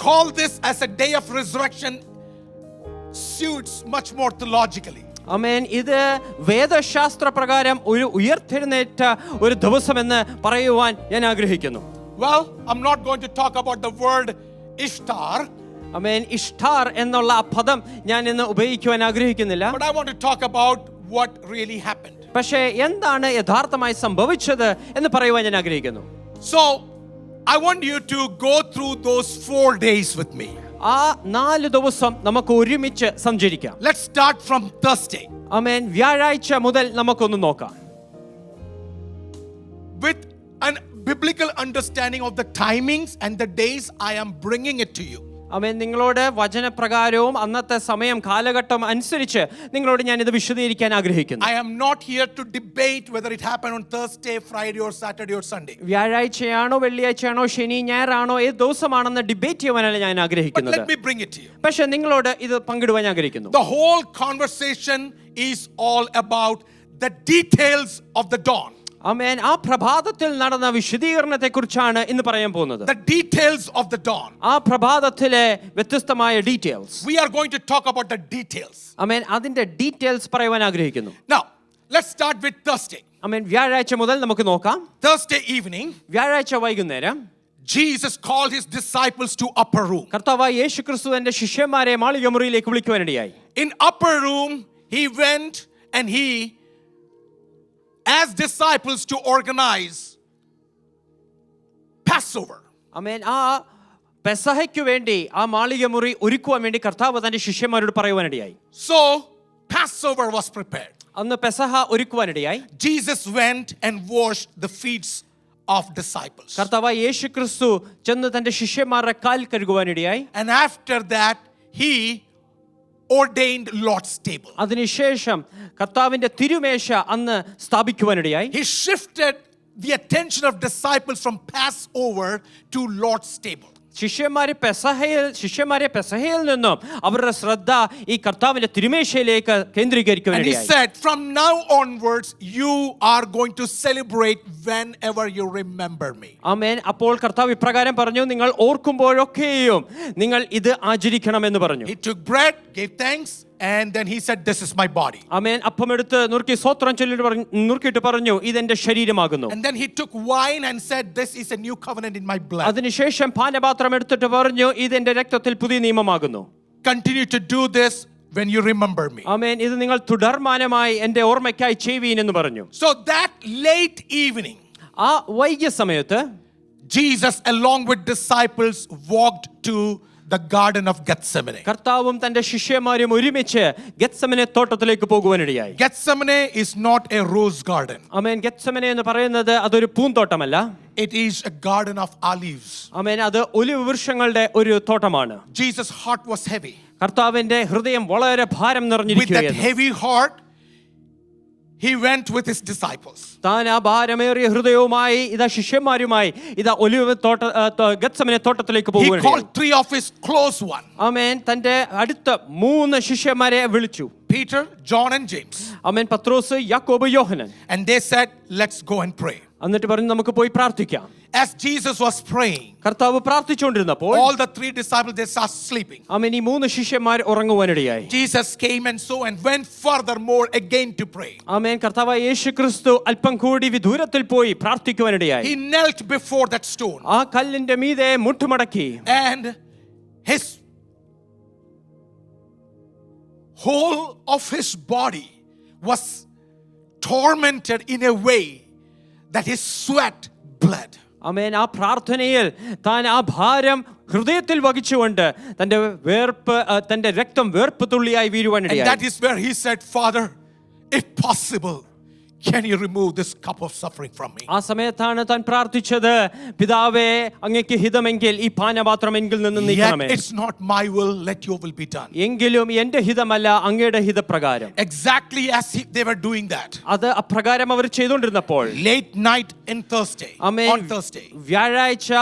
call this as a day of resurrection suits much more theologically. ആമേൻ. ഇത് വേദശാസ്ത്ര പ്രകാരം ഒരു ഉയർത്തെഴുന്നേറ്റ ഒരു ദിവസമെന്ന് പറയുവാൻ ഞാൻ ആഗ്രഹിക്കുന്നു. Well, I'm not going to talk about the word Ishtar. ആമേൻ. ഇഷ്ടാർ എന്നുള്ള ആ പദം ഞാൻ ഇന്ന് ഉപയോഗിക്കുവാൻ ആഗ്രഹിക്കുന്നില്ല. But I want to talk about what really happened. പക്ഷേ എന്താണ് യഥാർത്ഥമായി സംഭവിച്ചത് എന്ന് പറയുവാൻ ഞാൻ ആഗ്രഹിക്കുന്നു. So, I want you to go through those 4 days with me. ആ 4 ദിവസം നമുക്ക് ഒരുമിച്ച് സഞ്ചരിക്കാം. Let's start from Thursday. ആമേൻ. വ്യാഴാഴ്ച മുതൽ നമുക്കൊന്ന് നോക്കാം. With an biblical understanding of the timings and the days, I am bringing it to you. ആമേൻ. നിങ്ങളോട് വചനപ്രകാരവും അന്നത്തെ സമയം കാലഘട്ടം അനുസരിച്ച് നിങ്ങളോട് ഞാൻ ഇത് വിശദീകരിക്കാൻ ആഗ്രഹിക്കുന്നു. I am not here to debate whether it happened on Thursday, Friday or Saturday or Sunday. വ്യാഴാഴ്ചയാണോ വെള്ളിയാഴ്ചയാണോ ശനി ഞായറാണോ ഏത് ദിവസമാണെന്ന് ഡിബേറ്റ് ചെയ്യുവാനല്ല ഞാൻ But ആഗ്രഹിക്കുന്നത്. let me bring it to you. പക്ഷെ നിങ്ങളോട് ഇത് പങ്കിടുവാൻ ആഗ്രഹിക്കുന്നു. The whole conversation is all about the details of the dawn. ആമേൻ. ആ പ്രഭാതത്തിൽ നടന്ന വിശദീകരണത്തെ കുറിച്ചാണ് ഇന്ന് പറയാൻ പോകുന്നത്. The details of the dawn. ആ പ്രഭാതത്തിലെ വ്യത്യസ്തമായ details. We are going to talk about the details. ആമേൻ. അതിന്റെ ഡീറ്റെയിൽസ് പറയുവാൻ ആഗ്രഹിക്കുന്നു. Now, let's start with Thursday. ആമേൻ. വ്യാഴാഴ്ച മുതൽ നമുക്ക് നോക്കാം. Thursday evening, വ്യാഴാഴ്ച വൈകുന്നേരം Jesus called his disciples to upper room. കർത്താവായ യേശുക്രിസ്തു തന്റെ ശിഷ്യന്മാരെ മാളികമുറിയിലേക്ക് വിളിക്കുവാനിടയായി. In upper room, he went and he, as disciples, to organize Passover. ആമേൻ. ആ പെസഹയ്ക്ക് വേണ്ടി ആ മാളികമുറി ഒരുക്കുവാൻ വേണ്ടി കർത്താവ് തന്റെ ശിഷ്യന്മാരോട് പറയുവാനിടയായി. So, Passover was prepared. അന്ന് പെസഹ ഒരുക്കുവാനിടയായി. Jesus went and washed the feet of disciples. കർത്താവായ യേശുക്രിസ്തു ചെന്ന് തന്റെ ശിഷ്യന്മാരുടെ കാൽ കഴുകുവാനിടയായി. And after that, he ordained Lord's table. അതിനുശേഷം കർത്താവിന്റെ തിരുമേശ അന്ന് സ്ഥാപിക്കുവാനിടയായി. He shifted the attention of disciples from Passover to Lord's table. ശിഷ്യന്മാരെ പെസഹയിൽ നിന്നും അവരുടെ ശ്രദ്ധ ഈ കർത്താവിന്റെ തിരുമേശയിലേക്ക് And he കേന്ദ്രീകരിക്കുവാനിടയായി. said, from now onwards, you are going to celebrate whenever you remember me. ആമേൻ. അപ്പോൾ കർത്താവ് ഇപ്രകാരം പറഞ്ഞു, നിങ്ങൾ ഓർക്കുമ്പോഴൊക്കെയും നിങ്ങൾ ഇത് ആചരിക്കണമെന്ന് പറഞ്ഞു. He took bread, gave thanks, and then he said, this is my body. ആമേൻ. അപ്പമെടുത്ത് നുറുക്കി സ്തോത്രം നുറുക്കിയിട്ട് പറഞ്ഞു, ഇതെന്റെ ശരീരമാകുന്നു. And then he took wine and said, this is a new covenant in my blood. അതിനുശേഷം പാനപാത്രം എടുത്തിട്ട് പറഞ്ഞു, ഇതെന്റെ രക്തത്തിൽ പുതിയ നിയമമാകുന്നു. Continue to do this when you remember me. ആമേൻ. ഇത് നിങ്ങൾ തുടർമാനമായി എന്റെ ഓർമ്മയ്ക്കായി ചെയ്യുവീൻ എന്ന് പറഞ്ഞു. So that late evening, ആ വൈകിയ സമയത്ത് Jesus along with disciples walked to the garden of Gethsemane. കർത്താവും തന്റെ ശിഷ്യന്മാരും ഒരുമിച്ച് ഗെത്സമനെ തോട്ടത്തിലേക്ക് പോകുവാനിടയായി. Gethsemane is not a rose garden. ആമേൻ. ഗെത്സമനെ എന്ന് പറയുന്നത് അതൊരു പൂന്തോട്ടമല്ല. It is a garden of olives. ആമേൻ. അത് ഒലിവ് വൃക്ഷങ്ങളുടെ ഒരു തോട്ടമാണ്. Jesus' heart was heavy. കർത്താവിന്റെ ഹൃദയം വളരെ ഭാരം With that നിറഞ്ഞിരിക്കുകയായിരുന്നു. heavy heart, he went with his disciples. താൻ ആ ഭാരമേറിയ ഹൃദയവുമായി ഇതാ ശിഷ്യന്മാരുമായി ഇതാ ഒലിവ് ഗെത്സമനെ തോട്ടത്തിലേക്ക് He പോകുവാനിടയായി. called 3 of his close ones, ആമേൻ. തന്റെ അടുത്ത 3 ശിഷ്യന്മാരെ വിളിച്ചു. Peter, John and James. ആമേൻ. പത്രോസ്, യാക്കോബ്, Yohannan. And they said, let's go and pray. എന്നിട്ട് പറഞ്ഞു, നമുക്ക് പോയി പ്രാർത്ഥിക്കാം. As Jesus was praying, കർത്താവ് പ്രാർത്ഥിച്ചുകൊണ്ടിരുന്നപ്പോൾ all the 3 disciples, they started sleeping. ആമേൻ. ഈ 3 ശിഷ്യന്മാർ ഉറങ്ങുവാനിടയായി. Jesus came and so and went furthermore again to pray. ആമേൻ. കർത്താവായ യേശുക്രിസ്തു അല്പം കൂടി വിദൂരത്തിൽ പോയി പ്രാർത്ഥിക്കുവാനിടയായി. He knelt before that stone. ആ കല്ലിന്റെ മീതെ മുട്ടുമടക്കി. And his whole of his body was tormented in a way that his sweat bled. ആമേൻ. ആ പ്രാർത്ഥനയിൽ താൻ ആ ഭാരം ഹൃദയത്തിൽ വഹിച്ചുകൊണ്ട് തന്റെ രക്തം വേർപ്പ് തുള്ളിയായി And വീഴുവാനിടയായി. that is where he said, Father, if possible, can you remove this cup of suffering from me? ആ സമയത്താണ് താൻ പ്രാർത്ഥിച്ചത്, പിതാവേ അങ്ങേക്ക് ഹിതമെങ്കിൽ ഈ പാനപാത്രം എങ്കിൽ നിന്ന് Yet നീക്കണമേ. it's not my will, let your will be done. എങ്കിലും എന്റെ ഹിതമല്ല അങ്ങയുടെ ഹിതപ്രകാരം. Exactly as they were doing that. അത് അപ്രകാരം അവർ ചെയ്തുകൊണ്ടിരുന്നപ്പോൾ Late night on Thursday, വ്യാഴാഴ്ച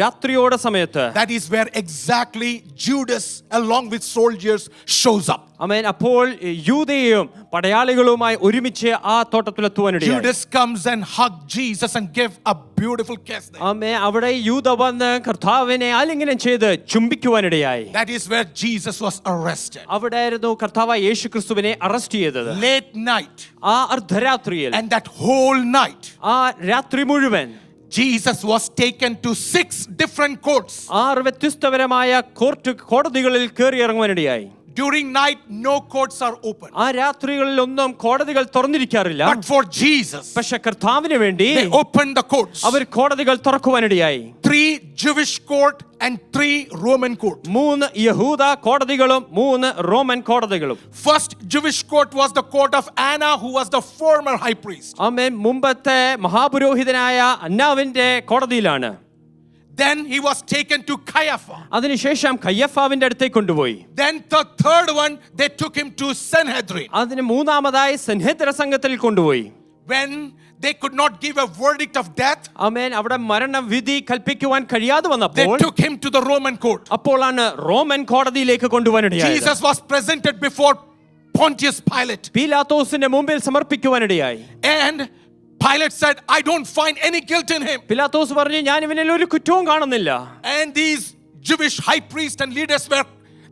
രാത്രിയോടെ സമയത്ത് that is where exactly Judas along with soldiers shows up. ആമേൻ. അപ്പോൾ യൂദയും പടയാളികളുമായി ഒരുമിച്ച് ആ തോട്ടത്തിലെത്തുവാനിടയായി. Judas comes and hugs Jesus and give a beautiful kiss there. ആമേൻ. അവിടെ യൂദ വന്ന് കർത്താവിനെ ആലിംഗനം ചെയ്ത് ചുംബിക്കുവാനിടയായി. That is where Jesus was arrested. അവിടെയായിരുന്നു കർത്താവായ യേശുക്രിസ്തുവിനെ അറസ്റ്റ് ചെയ്തത്. Late night. ആ അർദ്ധരാത്രിയിൽ, And that whole night, ആ രാത്രി മുഴുവൻ Jesus was taken to 6 different courts. 6 വ്യത്യസ്തപരമായ കോടതികളിൽ കയറിയിറങ്ങുവാനിടയായി. During night, no courts are open. ആ രാത്രികളിലൊന്നും കോടതികൾ തുറന്നിരിക്കാറില്ല. But for Jesus, പക്ഷെ കർത്താവിന് വേണ്ടി they opened the courts. അവർ കോടതികൾ തുറക്കുവാനിടയായി. 3 Jewish court and 3 Roman court. 3 യഹൂദ കോടതികളും 3 Roman കോടതികളും. First Jewish court was the court of Anna, who was the former high priest. ആമേൻ. മുമ്പത്തെ മഹാപുരോഹിതനായ അന്നാവിന്റെ കോടതിയിലാണ്. Then he was taken to Caiaphas. അതിനുശേഷം കയ്യഫാവിന്റെ അടുത്തേക്ക് കൊണ്ടുപോയി. Then the third one, they took him to Sanhedrin. അതിന് മൂന്നാമതായി സൻഹെദ്ര സംഘത്തിൽ കൊണ്ടുപോയി. When they could not give a verdict of death, ആമേൻ. അവിടെ മരണവിധി കൽപ്പിക്കുവാൻ കഴിയാതെ വന്നപ്പോൾ they took him to the Roman court. അപ്പോഴാണ് റോമൻ കോടതിയിലേക്ക് കൊണ്ടുപോകാനിടയായത്. Jesus was presented before Pontius Pilate. പീലാത്തോസിന്റെ മുമ്പിൽ സമർപ്പിക്കുവാനിടയായി. And Pilate said, I don't find any guilt in him. Pilathos പറഞ്ഞു, ഞാൻ ഇവനിൽ ഒരു കുറ്റവും കാണുന്നില്ല. And these Jewish high priests and leaders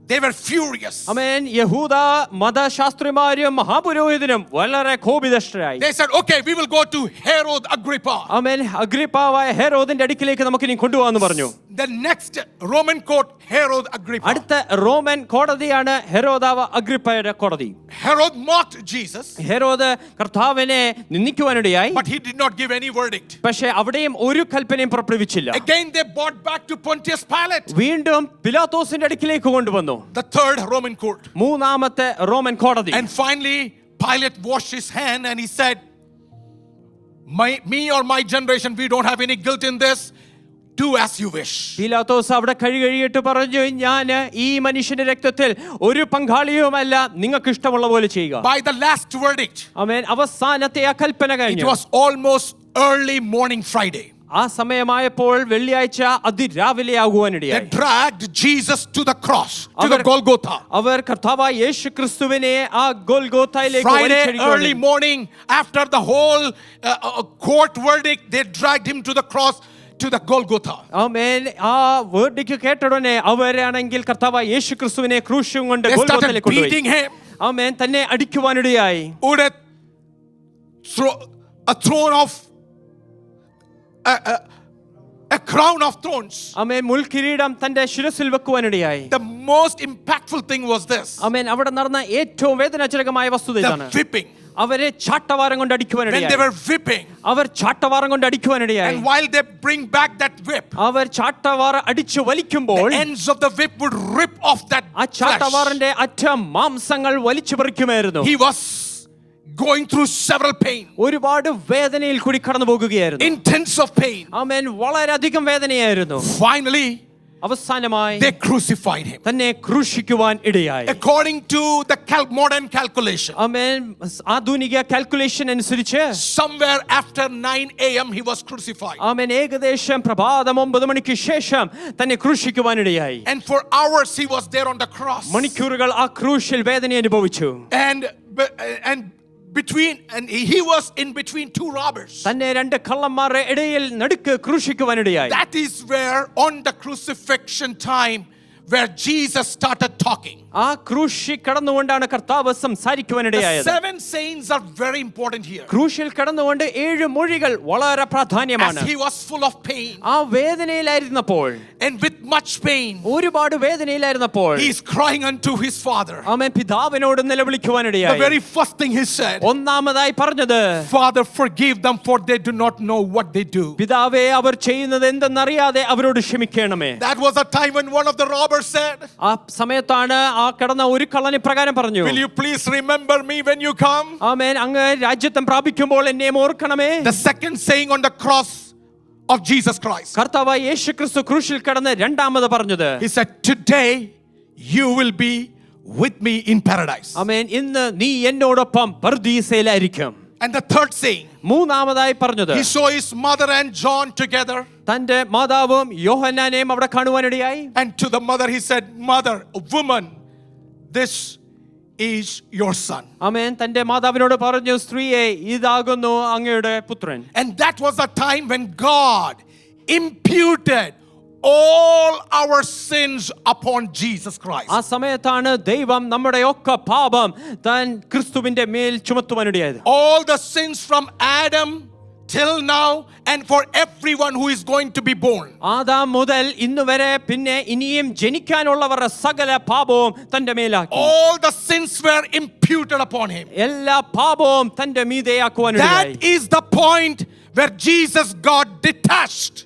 they were furious. ആമേൻ. യഹൂദ മതശാസ്ത്രിമാരും മഹാപുരോഹിതനും വളരെ കോപിതരായി. They said, okay, we will go to Herod Agrippa. ആമേൻ. അഗ്രിപ്പാവായ ഹെരോദിന്റെ അടുക്കിലേക്ക് നമുക്ക് ഇനി കൊണ്ടുപോകാന്ന് പറഞ്ഞു. The next Roman court, Herod Agrippa. അടുത്ത റോമൻ കോടതിയാണ് ഹെരോദാവ് അഗ്രിപ്പയുടെ കോടതി. Herod mocked Jesus, ഹെരോദ് കർത്താവിനെ നിന്ദിക്കുവാനിടയായി. but he did not give any verdict. പക്ഷേ അവിടെയും ഒരു കൽപ്പനയും പുറപ്പെടുവിച്ചില്ല. Again they brought back to Pontius Pilate. വീണ്ടും പിലാത്തോസിന്റെ അടുക്കിലേക്ക് കൊണ്ടുവന്നു. The third Roman court. മൂന്നാമത്തെ റോമൻ കോടതി. And finally Pilate washed his hand and he said, me or my generation, we don't have any guilt in this. Do as you wish. പീലാത്തോസ് അവിടെ കഴിയിട്ട് പറഞ്ഞു, ഞാൻ ഈ മനുഷ്യന്റെ രക്തത്തിൽ ഒരു പങ്കാളിയുമല്ല, നിങ്ങൾക്ക് ഇഷ്ടമുള്ള പോലെ ചെയ്യുക. By the last verdict, ആമേൻ. അവസാനത്തെ ആ കൽപ്പന it കഴിഞ്ഞു. was almost early morning Friday. ആ സമയമായപ്പോൾ വെള്ളിയാഴ്ച അതിരാവിലെ They ആകുവാനിടയായി. dragged Jesus to the cross, to the Golgotha. അവർ കർത്താവായ യേശുക്രിസ്തുവിനെ ആ ഗോൽഗോഥയിലേക്ക് Friday early വലിച്ചിഴക്കുകയാണ്. morning, after the whole court verdict, they dragged him to the cross, to the Golgotha. ആമേൻ. ആ verdict കേട്ടയുടനെ അവരാണെങ്കിൽ കർത്താവായ യേശുക്രിസ്തുവിനെ ക്രൂശും കൊണ്ട് They started ഗോൽഗോഥയിലേക്ക് beating കൊണ്ടുപോയി. him. ആമേൻ. തന്നെ അടിക്കുവാനിടയായി. Would a throne of a crown of thorns. ആമേൻ. മുൾക്കിരീടം തന്റെ ശിരസിൽ വെക്കുവാനിടയായി. The most impactful thing was this: ആമേൻ. അവിടെ നടന്ന ഏറ്റവും വേദനാജനകമായ വസ്തുത ഇതാണ്. the whipping. അവരെ ചാട്ടവാരം കൊണ്ട് When they അടിക്കുവാനിടയായി. were whipping, അവർ ചാട്ടവാരം കൊണ്ട് അടിക്കുവാനിടയായി. and while they bring back that whip, അവർ ചാട്ടവാറ അടിച്ചു വലിക്കുമ്പോൾ the ends of the whip would rip off that ആ flesh. ചാട്ടവാറിന്റെ അറ്റം മാംസങ്ങൾ വലിച്ചു പറിക്കുമായിരുന്നു. He was going through several pain, ഒരുപാട് വേദനയിൽ കൂടി കടന്നു പോകുകയായിരുന്നു. intense of pain. ആമേൻ. വളരെയധികം വേദനയായിരുന്നു. Finally, അവസാനമായി they crucified him. തന്നെ ക്രൂശിക്കുവാൻ ഇടയായി. According to the modern calculation, ആമേൻ. ആധുനിക കാൽക്കുലേഷൻ അനുസരിച്ച് somewhere after 9 a.m. he was crucified. ആമേൻ. ഏകദേശം പ്രഭാതം 9 മണിക്ക് ശേഷം തന്നെ ക്രൂശിക്കുവാൻ ഇടയായി. And for hours he was there on the cross. മണിക്കൂറുകൾ ആ ക്രൂശിൽ വേദന അനുഭവിച്ചു. And he was in between 2 robbers. തന്നെ 2 കള്ളന്മാരുടെ ഇടയിൽ നടുക്ക് ക്രൂശിക്കുവാനിടയായി. That is where on the crucifixion time where Jesus started talking. ആ ക്രൂശി കടന്നുകൊണ്ടാണ് കർത്താവ് സംസാരിക്കുവാനിടയായത്. The 7 sayings are very important here. ക്രൂശിൽ കടന്നുകൊണ്ട് 7 മൊഴികൾ വളരെ പ്രാധാന്യമാണ്. As he was full of pain, ആ വേദനയിലായിരുന്നപ്പോൾ, and with much pain, ഒരുപാട് വേദനയിലായിരുന്നപ്പോൾ he is crying unto his father. ആമേൻ. പിതാവിനോട് നിലവിളിക്കുവാനിടയായി. The very first thing he said, ഒന്നാമതായി പറഞ്ഞത്, Father, forgive them, for they do not know what they do. പിതാവേ, അവർ ചെയ്യുന്നത് എന്തെന്നറിയാതെ അവരോട് ക്ഷമിക്കണമേ. That was a time when one of the robbers said, ആ സമയത്താണ് ആ കിടന്ന ഒരു കള്ളൻ ഇപ്രകാരം പറഞ്ഞു, Will you please remember me when you come? ആമേൻ. അങ്ങ് രാജ്യത്വം പ്രാപിക്കുമ്പോൾ എന്നെ ഓർക്കണമേ. The second saying on the cross of Jesus Christ, കർത്താവായ യേശുക്രിസ്തു ക്രൂശിൽ കടന്ന് രണ്ടാമത് പറഞ്ഞത്, he said, Today you will be with me in paradise. ആമേൻ. ഇന്ന് നീ എന്നോടൊപ്പം പർദീസയിലായിരിക്കും. And the third saying, മൂന്നാമതായി പറഞ്ഞത്, he saw his mother and John together. തന്റെ മാതാവും യോഹന്നാനെയും അവിടെ കാണുവാനിടയായി. And to the mother he said, Mother, woman, this is your son. ആമേൻ തന്റെ മാതാവിനോട് പറഞ്ഞു, സ്ത്രീയെ ഇതാകുന്നു അങ്ങയുടെ പുത്രൻ. And that was a time when God imputed all our sins upon Jesus Christ. ആ സമയത്താണ് ദൈവം നമ്മുടെ ഒക്കെ പാപം താൻ ക്രിസ്തുവിന്റെ മേൽ ചുമത്തുവാനിടയായത്. All the sins from Adam till now and for everyone who is going to be born. Adam മുതൽ ഇന്ന് വരെ പിന്നെ ഇനിയും ജനിക്കാനുള്ളവരുടെ സകല പാപവും തന്റെ മേലാക്കി. All the sins were imputed upon him. എല്ലാ പാപവും തന്റെ മീതെയാക്കുവാനിടയായി. That is the point where Jesus got detached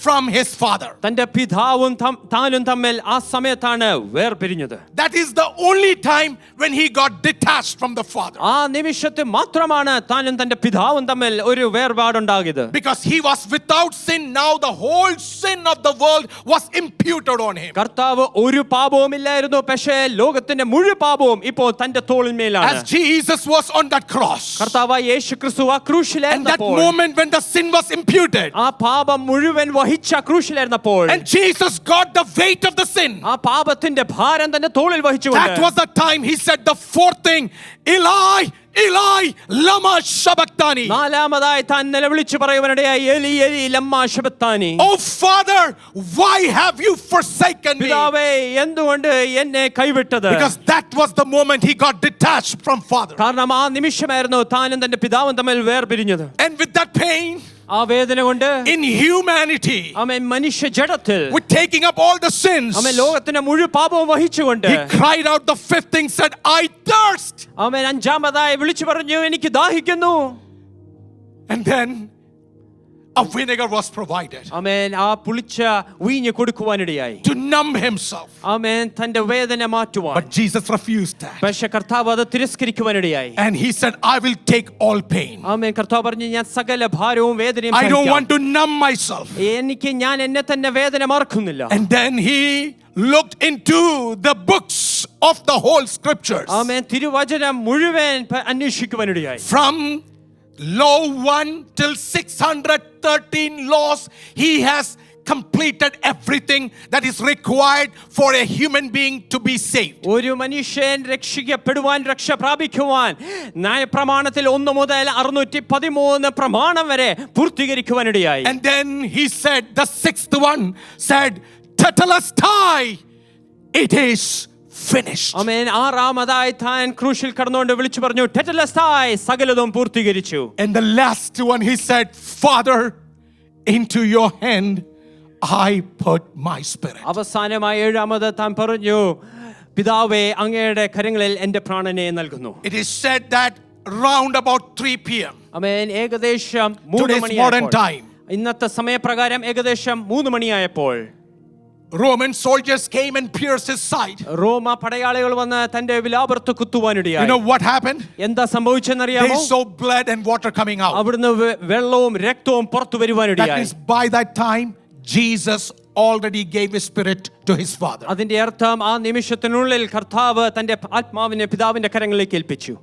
from his father. തന്റെ പിതാവും താനും തമ്മിൽ ആ സമയത്താണ് വേർപിരിഞ്ഞത്. That is the only time when he got detached from the father. ആ നിമിഷത്തിൽ മാത്രമാണ് താനും തന്റെ പിതാവും തമ്മിൽ ഒരു വേർപാടുണ്ടാകിയത്. Because he was without sin, now the whole sin of the world was imputed on him. കർത്താവ് ഒരു പാപവും ഇല്ലായിരുന്നു, പക്ഷേ ലോകത്തിന്റെ മുഴുവൻ പാപവും ഇപ്പോൾ തന്റെ തോളിന്മേലാണ്. As Jesus was on that cross. കർത്താവ് യേശുക്രിസ്തു ആ And that ക്രൂശിലായിരുന്നപ്പോൾ, moment when the sin was imputed. ആ പാപം മുഴുവൻ വഹിച്ച ക്രൂശിലായിരുന്നപ്പോൾ, And Jesus got the weight of the sin. ആ പാപത്തിന്റെ ഭാരം തന്റെ തോളിൽ That വഹിച്ചുകൊണ്ട്, was the time he said the fourth thing, Eli, Eli, lama sabachthani. നാലാമതായി താൻ നിലവിളിച്ചു പറയുവാനിടയായി, എലി എലി ലമ്മാ sabachthani. Oh Father, why have you forsaken me? പിതാവേ എന്തുകൊണ്ട് എന്നെ കൈവിട്ടത്? Because that was the moment he got detached from Father. കാരണം ആ നിമിഷമായിരുന്നു താനും തന്റെ പിതാവും തമ്മിൽ വേർപിരിഞ്ഞത്. And with that pain, ആ വേദന കൊണ്ട്, in humanity, ആമേൻ മനുഷ്യ ജഡത്തിൽ, with taking up all the sins, ആമേൻ ലോകത്തിന്റെ മുഴുവൻ പാപവും വഹിച്ചുകൊണ്ട്, he cried out the fifth thing, said, I thirst. ആമേൻ അഞ്ചാമതായി വിളിച്ചു പറഞ്ഞു, എനിക്ക് ദാഹിക്കുന്നു. And then a vinegar was provided ആമേൻ ആ പുളിച്ച വീഞ്ഞ് കൊടുക്കുവാനിടയായി, to numb himself. ആമേൻ തന്റെ വേദന മാറ്റുവാൻ. But Jesus refused that. പക്ഷേ കർത്താവ് അത് തിരസ്കരിക്കുവാനിടയായി. And he said, I will take all pain. ആമേൻ കർത്താവ് പറഞ്ഞു, ഞാൻ സകല ഭാരവും വേദനയും I don't സഹിക്കാം. want to numb myself. ഞാൻ എന്നെ തന്നെ വേദന മറക്കുന്നില്ല. And then he looked into the books of the whole scriptures. ആമേൻ തിരുവചനം മുഴുവൻ അന്വേഷിക്കുവാനിടയായി. From law 1 till 613 laws, he has completed everything that is required for a human being to be saved. ഒരു മനുഷ്യൻ രക്ഷിക്കപ്പെടുവാൻ, രക്ഷ പ്രാപിക്കുവാൻ ന്യായപ്രമാണത്തിൽ 1 മുതൽ 613 പ്രമാണം വരെ പൂർത്തീകരിക്കുവാനിടയായി. And then he said, the sixth one said, Tetelestai, it is finished. ആമേൻ ആറാമതായി താൻ ക്രൂശിൽ കടന്നുകൊണ്ട് വിളിച്ചു പറഞ്ഞു, ടെറ്റലസ്തായ്, സകലതും പൂർത്തീകരിച്ചു. And the last one he said, Father, into your hand I put my spirit. അവസാനമായി ഏഴാമത് താൻ പറഞ്ഞു, പിതാവേ അങ്ങയുടെ കരങ്ങളിൽ എൻ്റെ പ്രാണനെ നൽകുന്നു. It is said that round about 3 p.m. ആമേൻ ഏകദേശം 3 today's modern മണിയായപ്പോൾ, time, ഇന്നത്തെ സമയപ്രകാരം ഏകദേശം 3 മണിയായപ്പോൾ, Roman soldiers came and pierced his side. റോമ പടയാളികൾ വന്ന് തന്റെ വിലാപർത്ത് കുത്തുവാനിടയായി. You know what happened? എന്താ സംഭവിച്ചെന്നറിയാമോ? They saw blood and water coming out. അവിടുന്ന് വെള്ളവും രക്തവും പുറത്തു That വരുവാനിടയായി. means by that time Jesus already gave his spirit to his father. അതിന്റെ അർത്ഥം ആ നിമിഷത്തിനുള്ളിൽ കർത്താവ് തന്റെ ആത്മാവിനെ പിതാവിന്റെ കരങ്ങളിലേക്ക് ഏൽപ്പിച്ചു.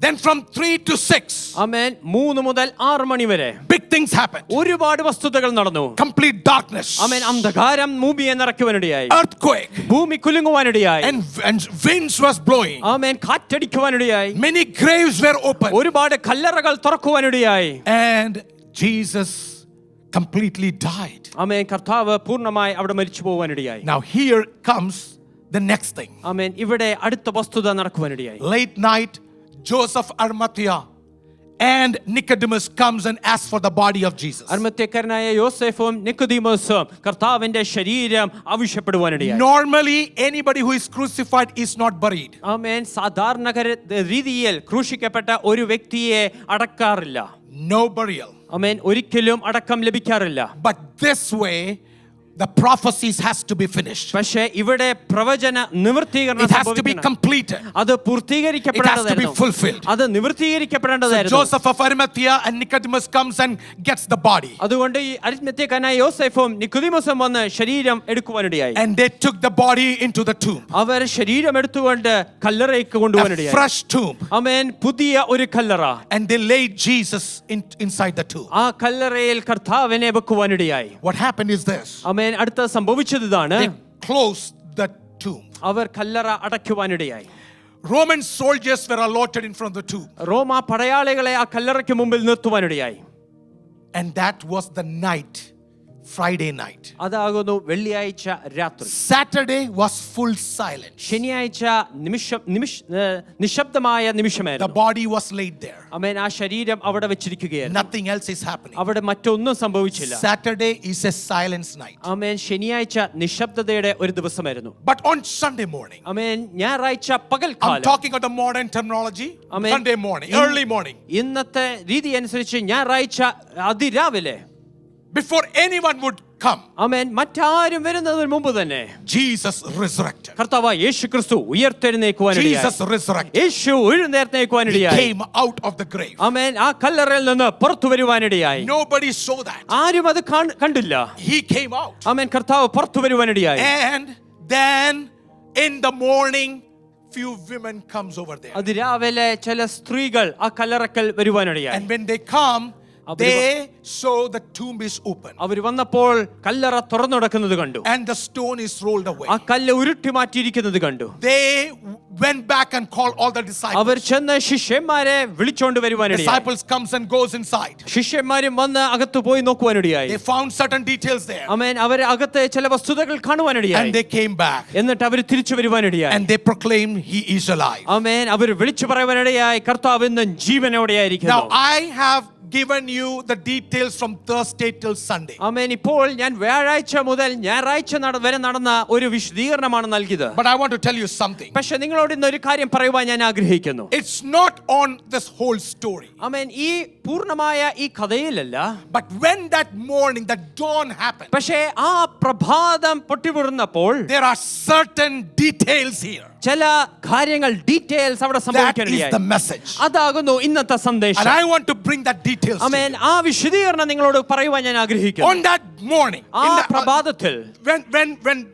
Then from 3 to 6, ആമേൻ 3 മുതൽ 6 മണി വരെ big things happened. ഒരുപാട് വസ്തുതകൾ നടന്നു. Complete darkness, ആമേൻ അന്ധകാരം ഭൂമിയെ നിറയ്ക്കുവാനിടയായി. earthquake, ഭൂമി കുലുങ്ങുവാനിടയായി. and winds was blowing. Amen കാറ്റടിക്കുവാനിടയായി. Many graves were opened. ഒരുപാട് കല്ലറകൾ തുറക്കുവാനിടയായി. And Jesus completely died. ആമേൻ കർത്താവ് പൂർണ്ണമായി അവിടെ മരിച്ചു പോവാനിടയായി. Now here comes the next thing. ആമേൻ ഇവിടെ അടുത്ത വസ്തുത നടക്കുവാനിടയായി. Late night, Joseph Arimathea and Nicodemus comes and asks for the body of Jesus. അരിമത്ഥ്യക്കാരനായ യോസേഫും നിക്കോദീമോസും കർത്താവിന്റെ ശരീരം ആവശ്യപ്പെടുവാനിടയായി. Normally anybody who is crucified is not buried. ആമേൻ സാധാരണ രീതിയിൽ ക്രൂശിക്കപ്പെട്ട ഒരു വ്യക്തിയെ അടക്കാറില്ല. No burial. ആമേൻ ഒരിക്കലും അടക്കം ലഭിക്കാറില്ല. But this way the prophecies has to be finished. പക്ഷേ ഇവിടെ പ്രവചന നിവൃത്തീകരണം It has to be സംഭവിക്കണം. completed. അത് പൂർത്തീകരിക്കപ്പെടേണ്ടതായിരുന്നു. fulfilled. അത് So നിവൃത്തീകരിക്കപ്പെടേണ്ടതായിരുന്നു. Joseph of Arimathea and Nicodemus comes and gets the body. അതുകൊണ്ട് ഈ അരിമത്ഥ്യക്കാരനായ യോസേഫും നിക്കോദീമോസും വന്ന് ശരീരം എടുക്കുവാനിടയായി. And they took the body into the tomb. അവർ ശരീരം എടുത്തുകൊണ്ട് കല്ലറയ്ക്ക് A കൊണ്ടുപോകാനിടയായി. fresh tomb. ആമേൻ പുതിയ ഒരു കല്ലറ. And they laid Jesus inside the tomb. ആ കല്ലറയിൽ കർത്താവിനെ വെക്കുവാനിടയായി. What happened is this. ആമേൻ അടുത്ത സംഭവിച്ചത് ഇതാണ്. They closed the tomb. Our Kallara അടയ്ക്കുവാനിടയായി. Roman soldiers were allotted in front of the tomb. റോമ പടയാളികളെ ആ കല്ലറയ്ക്ക് മുമ്പിൽ നിർത്തുവാനിടയായി. And that was the night, Friday night. അതാകുന്നു വെള്ളിയാഴ്ച രാത്രി. Saturday was full silence. ശനിയാഴ്ച നിശബ്ദമായ The നിമിഷമായിരുന്നു. body was laid there. ആമേൻ. ആ ശരീരം അവിടെ വെച്ചിരിക്കുകയായിരുന്നു. Nothing else is happening. അവിടെ മറ്റൊന്നും സംഭവിച്ചില്ല. Saturday is a silence night. ആമേൻ. ശനിയാഴ്ച നിശബ്ദതയുടെ ഒരു ദിവസമായിരുന്നു. But on Sunday morning, ആമേൻ. ഞായറാഴ്ച I'm പകൽക്കാലം. talking of the modern terminology. Amen. Sunday morning, early morning. ഇന്നത്തെ രീതി അനുസരിച്ച് ഞായറാഴ്ച അതിരാവിലെ, Before anyone would come, ആമേൻ, മറ്റാരും വരുന്നതിന് മുമ്പ് തന്നെ Jesus resurrected. കർത്താവ് യേശു ക്രിസ്തു ഉയർത്തെഴുന്നേൽക്കുവാനിടയായി. Jesus resurrected. Yeshu He ഉയർത്തെഴുന്നേൽക്കുവാനിടയായി. came out of the grave. ആമേൻ. ആ കല്ലറയിൽ നിന്ന് പുറത്തു വരുവാനിടയായി. Nobody saw that. ആരും അത് കണ്ടില്ല. He came out. ആമേൻ. കർത്താവ് പുറത്തു വരുവാനിടയായി. And then in the morning, few women comes over there. അതിരാവിലെ ചില സ്ത്രീകൾ ആ Kallarakkal വരുവാനിടയായി. And when they come, they saw the tomb is open. അവർ വന്നപ്പോൾ കല്ലറ തുറന്നു കിടക്കുന്നത് കണ്ടു. And the stone is rolled away. ആ കല്ല് ഉരുട്ടി മാറ്റിയിരിക്കുന്നത് കണ്ടു. They went back and called all the disciples. അവർ ചെന്ന് ശിഷ്യന്മാരെ വിളിച്ചോണ്ട് വരുവാനിടയായി. Disciples comes and goes inside. ശിഷ്യന്മാരും വന്ന് അകത്ത് പോയി നോക്കുവാനിടയായി. They found certain details there. ആമേൻ. അവർ അകത്തെ ചില വസ്തുതകൾ കാണുവാനിടയായി. And they came back. എന്നിട്ട് അവർ തിരിച്ചു വരുവാനിടയായി. And they proclaimed he is alive. ആമേൻ. അവർ വിളിച്ചു പറയുവാനിടയായി കർത്താവ് ഇന്നും ജീവനോടെയായിരിക്കുന്നു. Now I have given you the details from Thursday till Sunday. ആമേൻ. ഇപ്പോൾ ഞാൻ വ്യാഴാഴ്ച മുതൽ ഞായറാഴ്ച വരെ നടന്ന ഒരു വിശദീകരണമാണ് നൽകിയത്. But I want to tell you something. പക്ഷെ നിങ്ങളോട് ഇന്ന് ഒരു കാര്യം പറയുവാൻ ഞാൻ ആഗ്രഹിക്കുന്നു. It's not on this whole story. ആമേൻ. ഈ പൂർണ്ണമായ ഈ കഥയിലല്ല. But when that morning, that dawn happened, പക്ഷേ ആ പ്രഭാതം പൊട്ടിവിടുന്നപ്പോൾ there are certain details here. ചില കാര്യങ്ങൾ ഡീറ്റെയിൽസ് അവിടെ That is സംഭവിക്കാനിടയായി. the message. അതാകുന്നു ഇന്നത്തെ And സന്ദേശം. I want to bring that details to amen. you. ആ വിശദീകരണം നിങ്ങളോട് പറയുവാൻ ഞാൻ ആഗ്രഹിക്കുന്നു. On that morning, ആ പ്രഭാതത്തിൽ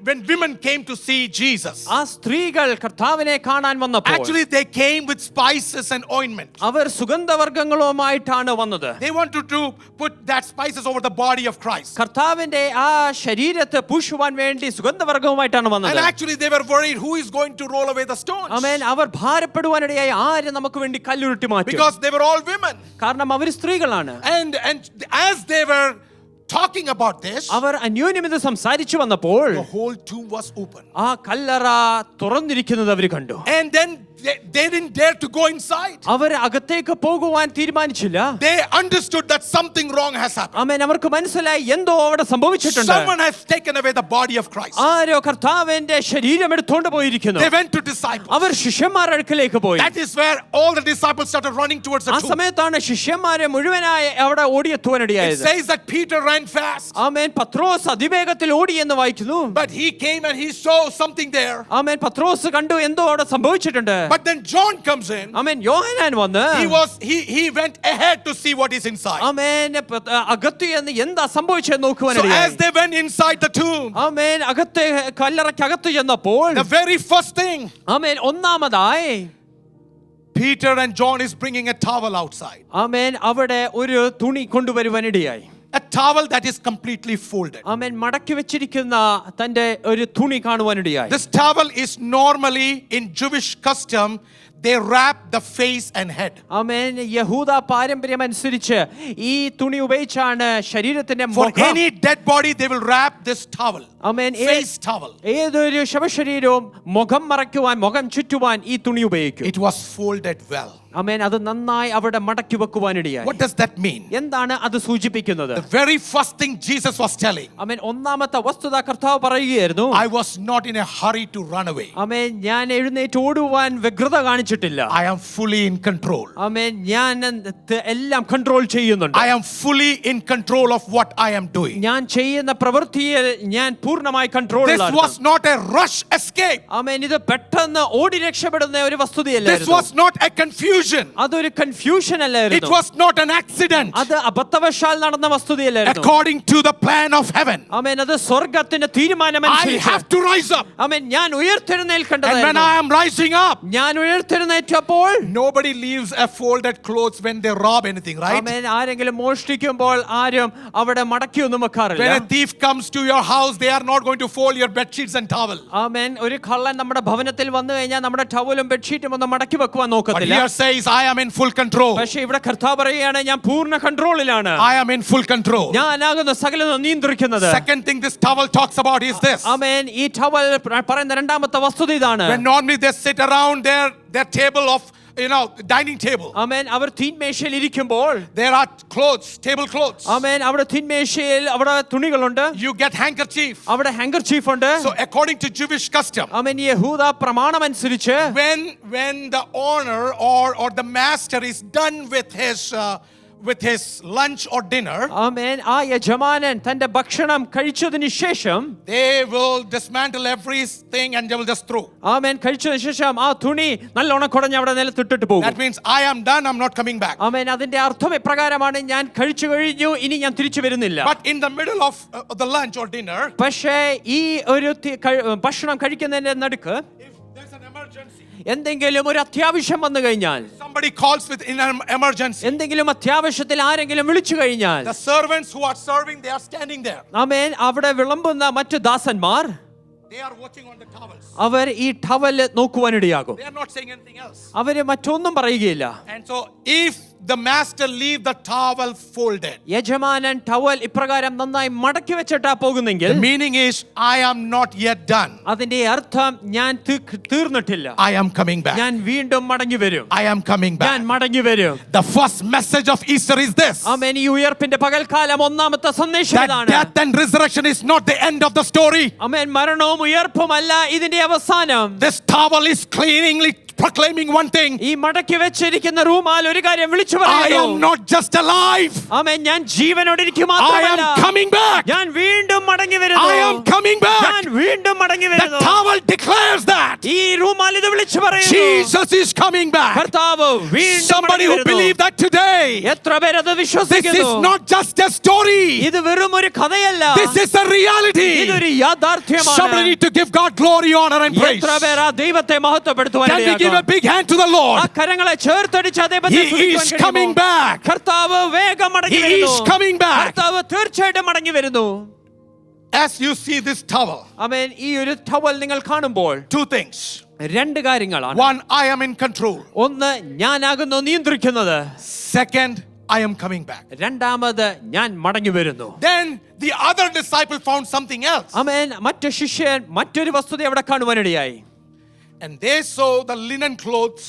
when women came to see Jesus, ആ സ്ത്രീകൾ കർത്താവിനെ കാണാൻ വന്നപ്പോൾ actually they came with spices and ointment. അവർ സുഗന്ധവർഗ്ഗങ്ങളുമായിട്ടാണ് വന്നത്. They wanted to put that spices over the body of Christ. കർത്താവിന്റെ ആ ശരീരത്തെ പൂശുവാൻ വേണ്ടി സുഗന്ധവർഗ്ഗവുമായിട്ടാണ് And വന്നത്. actually they were worried who is going to roll away the stones. ആമേൻ. അവർ ഭാരപ്പെടുവാനിടയായി ആര് നമുക്ക് വേണ്ടി കല്ലുരുട്ടി മാറ്റും. Because they were all women. കാരണം അവർ സ്ത്രീകളാണ്. And as they were talking about this, അവർ അന്യോന്യം ഇത് സംസാരിച്ചു വന്നപ്പോൾ the whole tomb was open. ആ കല്ലറ തുറന്നിരിക്കുന്നത് അവർ കണ്ടു. And then they didn't dare to go inside. അവർ അകത്തേക്ക് പോകുവാൻ തീരുമാനിച്ചില്ല. They understood that something wrong has happened. ആമേൻ. അവർക്ക് മനസ്സിലായി എന്തോ അവിടെ സംഭവിച്ചിട്ടുണ്ട്. Someone has taken away the body of Christ. ആരോ കർത്താവിന്റെ ശരീരം എടുത്തുകൊണ്ട് പോയിരിക്കുന്നു. They went to disciples. അവർ ശിഷ്യന്മാരുടെ അടുക്കലേക്ക് പോയി. That is where all the disciples started running towards the ആ tomb. സമയത്താണ് ശിഷ്യന്മാരെ മുഴുവനായി അവിടെ It ഓടിയെത്തുവാനിടയായത്. says that Peter ran fast. ആമേൻ. പത്രോസ് അതിവേഗത്തിൽ ഓടി എന്ന് വായിക്കുന്നു. But he came and he saw something there. ആമേൻ. പത്രോസ് കണ്ടു എന്തോ അവിടെ സംഭവിച്ചിട്ടുണ്ട്. But then John comes in. ആമേൻ. യോഹന്നാൻ വന്ന് He went ahead to see what is inside. ആമേൻ. അകത്ത് എന്ന് എന്താ സംഭവിച്ചത് So നോക്കുവാനിടയായി. as they went inside the tomb, ആമേൻ. അകത്തെ കല്ലറയ്ക്കകത്ത് ചെന്നപ്പോൾ the very first thing, ആമേൻ ഒന്നാമതായി Peter and John is bringing a towel outside. ആമേൻ അവിടെ ഒരു തുണി കൊണ്ടുവരുവാനിടയായി. A towel that is completely folded. ആമേൻ. മടക്കി വെച്ചിരിക്കുന്ന തന്റെ ഒരു തുണി കാണുവാനിടയായി. This towel is normally in Jewish custom, they wrap the face and head. ആമേൻ. യഹൂദ പാരമ്പര്യം അനുസരിച്ച് ഈ തുണി ഉപയോഗിച്ചാണ് ശരീരത്തിന്റെ For മുഖം. any dead body they will wrap this towel. Amen. Face towel. ഏതൊരു ശവശരീരവും മുഖം മറയ്ക്കുവാൻ മുഖം ചുറ്റുവാൻ ഈ തുണി ഉപയോഗിക്കും. It was folded well. ആമേൻ. അത് നന്നായി അവിടെ മടക്കി വെക്കുവാനിടയായി. What does that mean? എന്താണ് അത് സൂചിപ്പിക്കുന്നത്? The very first thing Jesus was telling, ആമേൻ. ഒന്നാമത്തെ വസ്തുത കർത്താവ് പറയുകയായിരുന്നു. I was not in a hurry to run away. ആമേൻ. ഞാൻ എഴുന്നേറ്റ് ഓടുവാൻ വ്യഗ്രത കാണിച്ചിട്ടില്ല. I am fully in control. ആമേൻ. ഞാൻ എല്ലാം കൺട്രോൾ ചെയ്യുന്നുണ്ട്. I am fully in control of what I am doing. ഞാൻ ചെയ്യുന്ന പ്രവൃത്തിയിൽ ഞാൻ പൂർണ്ണമായി This കൺട്രോളിലാണ്. was not a rush escape. ആമേൻ. ഇത് പെട്ടെന്ന് ഓടി രക്ഷപ്പെടുന്ന ഒരു This വസ്തുതയല്ലായിരുന്നു. was not a confusion. അതൊരു കൺഫ്യൂഷൻ It അല്ലായിരുന്നു. was not an accident. അത് അബദ്ധവശാൽ നടന്ന വസ്തുതയല്ലായിരുന്നു. According to the plan of heaven, ആമേൻ. അത് സ്വർഗ്ഗത്തിന്റെ തീരുമാനം I അനുസരിച്ച് have to rise up. ആമേൻ. ഞാൻ And when ഉയർത്തെഴുന്നേൽക്കേണ്ടതായിരുന്നു. I am rising up, ഞാൻ ഉയർത്തെഴുന്നേറ്റപ്പോൾ nobody leaves a folded clothes when they rob anything, right? ആമേൻ ആരെങ്കിലും മോഷ്ടിക്കുമ്പോൾ ആരും അവിടെ മടക്കിയൊന്നും വെക്കാറില്ല. When a thief comes to your house, they are not going to fold your bed sheets and towel. ആമേൻ ഒരു കള്ളൻ നമ്മുടെ ഭവനത്തിൽ വന്നു കഴിഞ്ഞാൽ നമ്മുടെ ടവലും ബെഡ്ഷീറ്റും ഒന്നും മടക്കി വെക്കുവാൻ But നോക്കത്തില്ല. here says, I am in full control. പക്ഷേ ഇവിടെ കർത്താവ് പറയുകയാണ് ഞാൻ പൂർണ്ണ കൺട്രോളിലാണ്. I am in full control. ഞാനാകുന്ന സകലതും നിയന്ത്രിക്കുന്നത്. Second thing this towel talks about is this. ആമേൻ ഈ ടവൽ പറയുന്ന രണ്ടാമത്തെ വസ്തുത ഇതാണ്. When normally they sit around their table of, dining table. ആമേൻ അവർ തീൻമേശയിൽ ഇരിക്കുമ്പോൾ There are clothes, table clothes. ആമേൻ അവിടെ തീൻമേശയിൽ അവിടെ തുണികളുണ്ട്. You get handkerchief. അവിടെ ഹാങ്കർചീഫ് ഉണ്ട്. So according to Jewish custom, ആമേൻ യഹൂദ പ്രമാണം അനുസരിച്ച് when the owner or the master is done with his lunch or dinner, ആമേൻ ആ യജമാനൻ തന്റെ ഭക്ഷണം കഴിച്ചതിന് ശേഷം they will dismantle everything and they will just throw. ആമേൻ കഴിച്ചതിന് ശേഷം ആ തുണി നല്ലോണം കുടഞ്ഞ് അവിടെ നിലത്തിട്ടിട്ട് പോകും. That means I am done, I'm not coming back. ആമേൻ അതിന്റെ അർത്ഥം ഇപ്രകാരമാണ് ഞാൻ കഴിച്ചു കഴിഞ്ഞു ഇനി ഞാൻ തിരിച്ചു വരുന്നില്ല. But in the middle of the lunch or dinner, പക്ഷേ ഈ ഒരു ഭക്ഷണം കഴിക്കുന്നതിന്റെ നടുക്ക് if there's an emergency, എന്തെങ്കിലും ഒരു അത്യാവശ്യം വന്നു കഴിഞ്ഞാൽ somebody calls with in an emergency, എന്തെങ്കിലും അത്യാവശ്യത്തിൽ ആരെങ്കിലും വിളിച്ചു കഴിഞ്ഞാൽ the servants who are serving, they are standing there. ആമേൻ അവിടെ വിളമ്പുന്ന മറ്റു ദാസന്മാർ They are watching on the towels. അവർ ഈ towel നോക്കുവാനിടയാകും. They are not saying anything else. അവര് മറ്റൊന്നും പറയുകയില്ല. And so if the master leave the towel folded, യജമാനൻ towel ഇപ്രകാരം നന്നായി മടക്കി വെച്ചിട്ടാ പോകുന്നെങ്കിൽ the meaning is I am not yet done. അതിന്റെ അർത്ഥം ഞാൻ തീർന്നിട്ടില്ല. I am coming back. ഞാൻ വീണ്ടും മടങ്ങി വരും. I am coming ഞാൻ back. മടങ്ങി വരും. The first message of Easter is this. ആമേൻ ഈ ഉയർപ്പിന്റെ പകൽക്കാലം ഒന്നാമത്തെ സന്ദേശം That ഇതാണ്. death and resurrection is not the end of the story. ആമേൻ മരണവും ഉയർപ്പുമല്ല ഇതിന്റെ അവസാനം. This towel is cleaningly proclaiming one thing. ഈ മടക്കി വെച്ചിരിക്കുന്ന റൂമാൽ ഒരു കാര്യം വിളിച്ചു I പറയുന്നു. am not just alive. ആമേൻ ഞാൻ ജീവനോടെ ഇരിക്കുക I മാത്രമല്ല am coming back. ഞാൻ വീണ്ടും മടങ്ങി വരുന്നു. I am coming ഞാൻ back. വീണ്ടും മടങ്ങി The വരുന്നു. towel declares that. ഈ റൂമാൽ ഇത് വിളിച്ചു പറയുന്നു. Jesus is coming back. കർത്താവ് വീണ്ടും Somebody മടങ്ങി who വരുന്നു. believes that today. എത്ര പേര് അത് This വിശ്വസിക്കുന്നു? is not just a story. ഇത് വെറും ഒരു കഥയല്ല. This is a reality. ഇതൊരു യാഥാർത്ഥ്യമാണ്. Somebody need to give God glory, honor and praise. എത്ര പേർ ആ ദൈവത്തെ മഹത്വപ്പെടുത്തുവാൻ Can we give a big hand to the ആ Lord? കരങ്ങളെ ചേർത്തടിച്ച് ദൈവത്തെ He സ്തുതിക്കുവാൻ is കഴിയുമോ? coming back. കർത്താവ് വേഗം മടങ്ങി He വരുന്നു. is coming back. കർത്താവ് തീർച്ചയായിട്ടും മടങ്ങി വരുന്നു. As you see this towel, ആമേൻ ഈ ഒരു ടവൽ നിങ്ങൾ കാണുമ്പോൾ two things. രണ്ട് കാര്യങ്ങളാണ്. One, I am in control. ഒന്ന് ഞാനാകുന്നു നിയന്ത്രിക്കുന്നത്. Second, I am coming back. രണ്ടാമത് ഞാൻ മടങ്ങി വരുന്നു. Then the other disciple found something else. ആമേൻ മറ്റു ശിഷ്യൻ മറ്റൊരു വസ്തുത അവിടെ കാണുവാനിടയായി. And they saw the linen clothes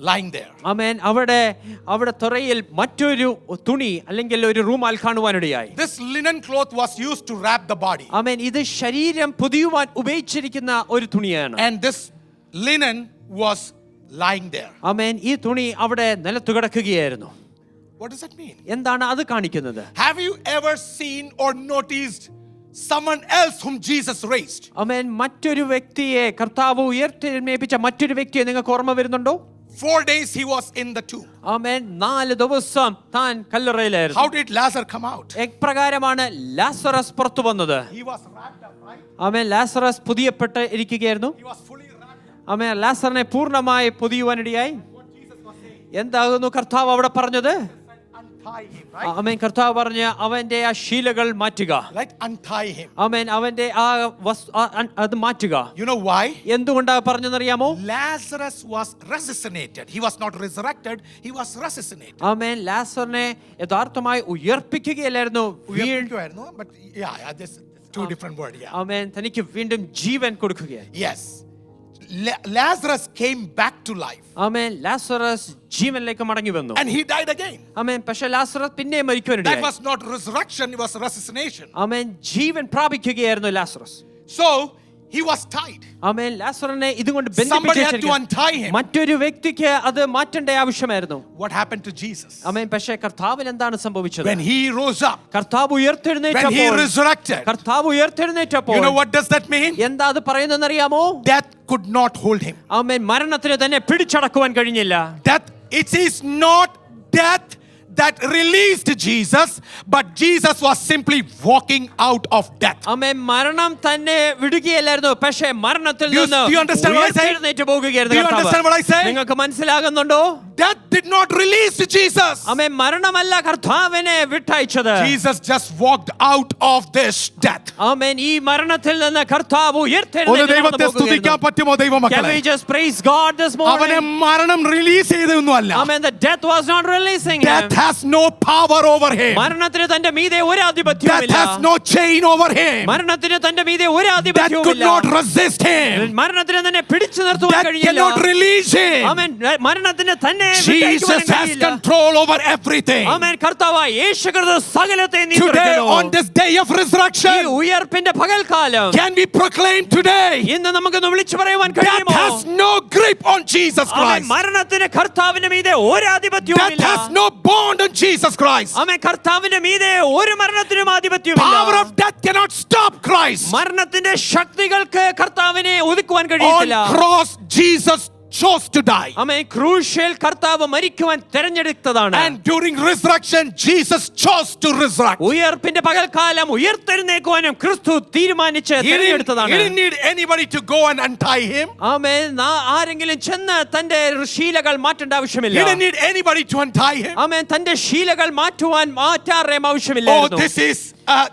lying there. ആമേൻ അവിടെ തറയിൽ മറ്റൊരു തുണി അല്ലെങ്കിൽ ഒരു റൂമാൽ കാണുവാനിടയായി. This linen cloth was used to wrap the body. ആമേൻ ഇത് ശരീരം പൊതിയുവാൻ ഉപയോഗിച്ചിരിക്കുന്ന ഒരു തുണിയാണ്. And this linen was lying there. ആമേൻ ഈ തുണി അവിടെ നിലത്തു കിടക്കുകയായിരുന്നു. What does that mean? എന്താണ് അത് കാണിക്കുന്നത്? Have you ever seen or noticed someone else whom Jesus raised? ആമേൻ മറ്റൊരു വ്യക്തിയെ കർത്താവ് ഉയർത്തെഴുന്നേൽപ്പിച്ച മറ്റൊരു വ്യക്തിയെ നിങ്ങൾക്ക് ഓർമ്മ വരുന്നുണ്ടോ? 4 days he was in the tomb. ആമേൻ 4 ദിവസം താൻ കല്ലറയിലായിരുന്നു. How did Lazarus come out? എപ്രകാരമാണ് ലാസറസ് പുറത്തു വന്നത്? He was wrapped up, right? ആമേൻ ലാസറസ് പൊതിയപ്പെട്ട് ഇരിക്കുകയായിരുന്നു. He was fully wrapped up. ആമേൻ ലാസറിനെ പൂർണ്ണമായി പൊതിയുവാനിടയായി. What Jesus was saying, എന്താകുന്നു കർത്താവ് അവിടെ പറഞ്ഞത്? untie him, right? ആമേൻ കർത്താവ് പറഞ്ഞ അവന്റെ ആ ശീലകൾ മാറ്റുക. Right? Untie him. ആമേൻ അവന്റെ ആ അത് മാറ്റുക. You know why? എന്തുകൊണ്ടാണ് പറഞ്ഞെന്നറിയാമോ? Lazarus was resuscitated. He was not resurrected, he was resuscitated. ആമേൻ ലാസറിനെ യഥാർത്ഥമായി ഉയർപ്പിക്കുകയല്ലായിരുന്നു. But yeah, this two different words. Yeah. ആമേൻ തനിക്ക് വീണ്ടും ജീവൻ കൊടുക്കുകയാണ്. Yes. Lazarus came back to life. ആമേൻ ലാസറസ് ജീവനിലേക്ക് മടങ്ങി വന്നു. And he died again. ആമേൻ പക്ഷേ ലാസറസ് പിന്നെ That മരിക്കുവാനിടയായി. was not resurrection, it was resuscitation. ആമേൻ ജീവൻ പ്രാപിക്കുകയായിരുന്നു Lazarus. So he was tied. ആമേൻ ലാസറിനെ ഇതുകൊണ്ട് Somebody had to untie him. മറ്റൊരു വ്യക്തിക്ക് അത് മാറ്റേണ്ട ആവശ്യമായിരുന്നു. What happened to Jesus? ആമേൻ പക്ഷേ കർത്താവിന് എന്താണ് സംഭവിച്ചത്? When he rose up, കർത്താവ് when he ഉയർത്തെഴുന്നേറ്റപ്പോൾ resurrected, കർത്താവ് ഉയർത്തെഴുന്നേറ്റപ്പോൾ you know what does that mean? എന്താ അത് പറയുന്നതെന്നറിയാമോ? Death could not hold him. ആമേൻ മരണത്തിന് തന്നെ പിടിച്ചടക്കുവാൻ കഴിഞ്ഞില്ല. Death, it is not death that released Jesus, but Jesus was simply walking out of death. ആമേൻ. മരണം തന്നെ വിടുകയല്ലായിരുന്നു, പക്ഷേ മരണത്തിൽ നിന്ന് Do you understand what I say? ഉയർത്തെഴുന്നേറ്റ് പോകുകയായിരുന്നു Do you കർത്താവ്. understand what I say? നിങ്ങൾക്ക് മനസ്സിലാകുന്നുണ്ടോ? Death did not release Jesus. ആമേൻ. മരണമല്ല കർത്താവിനെ വിട്ടയച്ചത്. Jesus just walked out of this death. ആമേൻ. ഈ മരണത്തിൽ നിന്ന് കർത്താവ് ഒന്ന് ഉയർത്തെഴുന്നേറ്റ് ദൈവത്തെ സ്തുതിക്കാൻ പറ്റുമോ Can we ദൈവമക്കളെ? just praise God this അവനെ morning? മരണം release ചെയ്തൊന്നുമല്ല. Amen. The death was not releasing him. Death has no power over him. മരണത്തിന് തന്റെ മീതെ ഒരു Death ആധിപത്യവുമില്ല. has no chain over him. മരണത്തിന് തന്റെ മീതെ ഒരു Death could ആധിപത്യവുമില്ല. not resist him. മരണത്തിന് തന്നെ പിടിച്ചു നിർത്തുവാൻ Death കഴിയില്ല. cannot release him. ആമേൻ. മരണത്തിന് തന്നെ Jesus has control over everything. ആമേൻ. കർത്താവായ യേശു ക്രിസ്തു സകലത്തെ Today, നിയന്ത്രിക്കുന്നു. on this day of ഈ resurrection, ഉയർപ്പിന്റെ പകൽക്കാലം can we proclaim today? ഇന്ന് നമുക്കൊന്ന് വിളിച്ചു പറയുവാൻ Death കഴിയുമോ? has no grip on Jesus amen. Christ. മരണത്തിന് കർത്താവിന്റെ മീതെ ഒരു Death ആധിപത്യവുമില്ല. has no bond on Jesus Christ. ആമേൻ. കർത്താവിന്റെ മീതെ ഒരു മരണത്തിനും ആധിപത്യവുമില്ല. Power of death cannot stop Christ. മരണത്തിന്റെ ശക്തികൾക്ക് കർത്താവിനെ ഒതുക്കുവാൻ On കഴിയത്തില്ല. cross, Jesus chose to die. ആമേൻ. ക്രൂശിൽ കർത്താവ് മരിക്കുവാൻ തെരഞ്ഞെടുത്തതാണ്. And during resurrection, Jesus chose to resurrect. ഉയർപ്പിന്റെ പകൽക്കാലം ഉയർത്തെഴുന്നേക്കുവാനും ക്രിസ്തു തീരുമാനിച്ച് He തെരഞ്ഞെടുത്തതാണ്. didn't need anybody to go and untie him. ആമേൻ. ആരെങ്കിലും ചെന്ന് തന്റെ ശീലകൾ മാറ്റേണ്ട He ആവശ്യമില്ല. didn't need anybody to untie him. ആമേൻ. തന്റെ ശീലകൾ മാറ്റാറേം Oh, ആവശ്യമില്ലായിരുന്നു.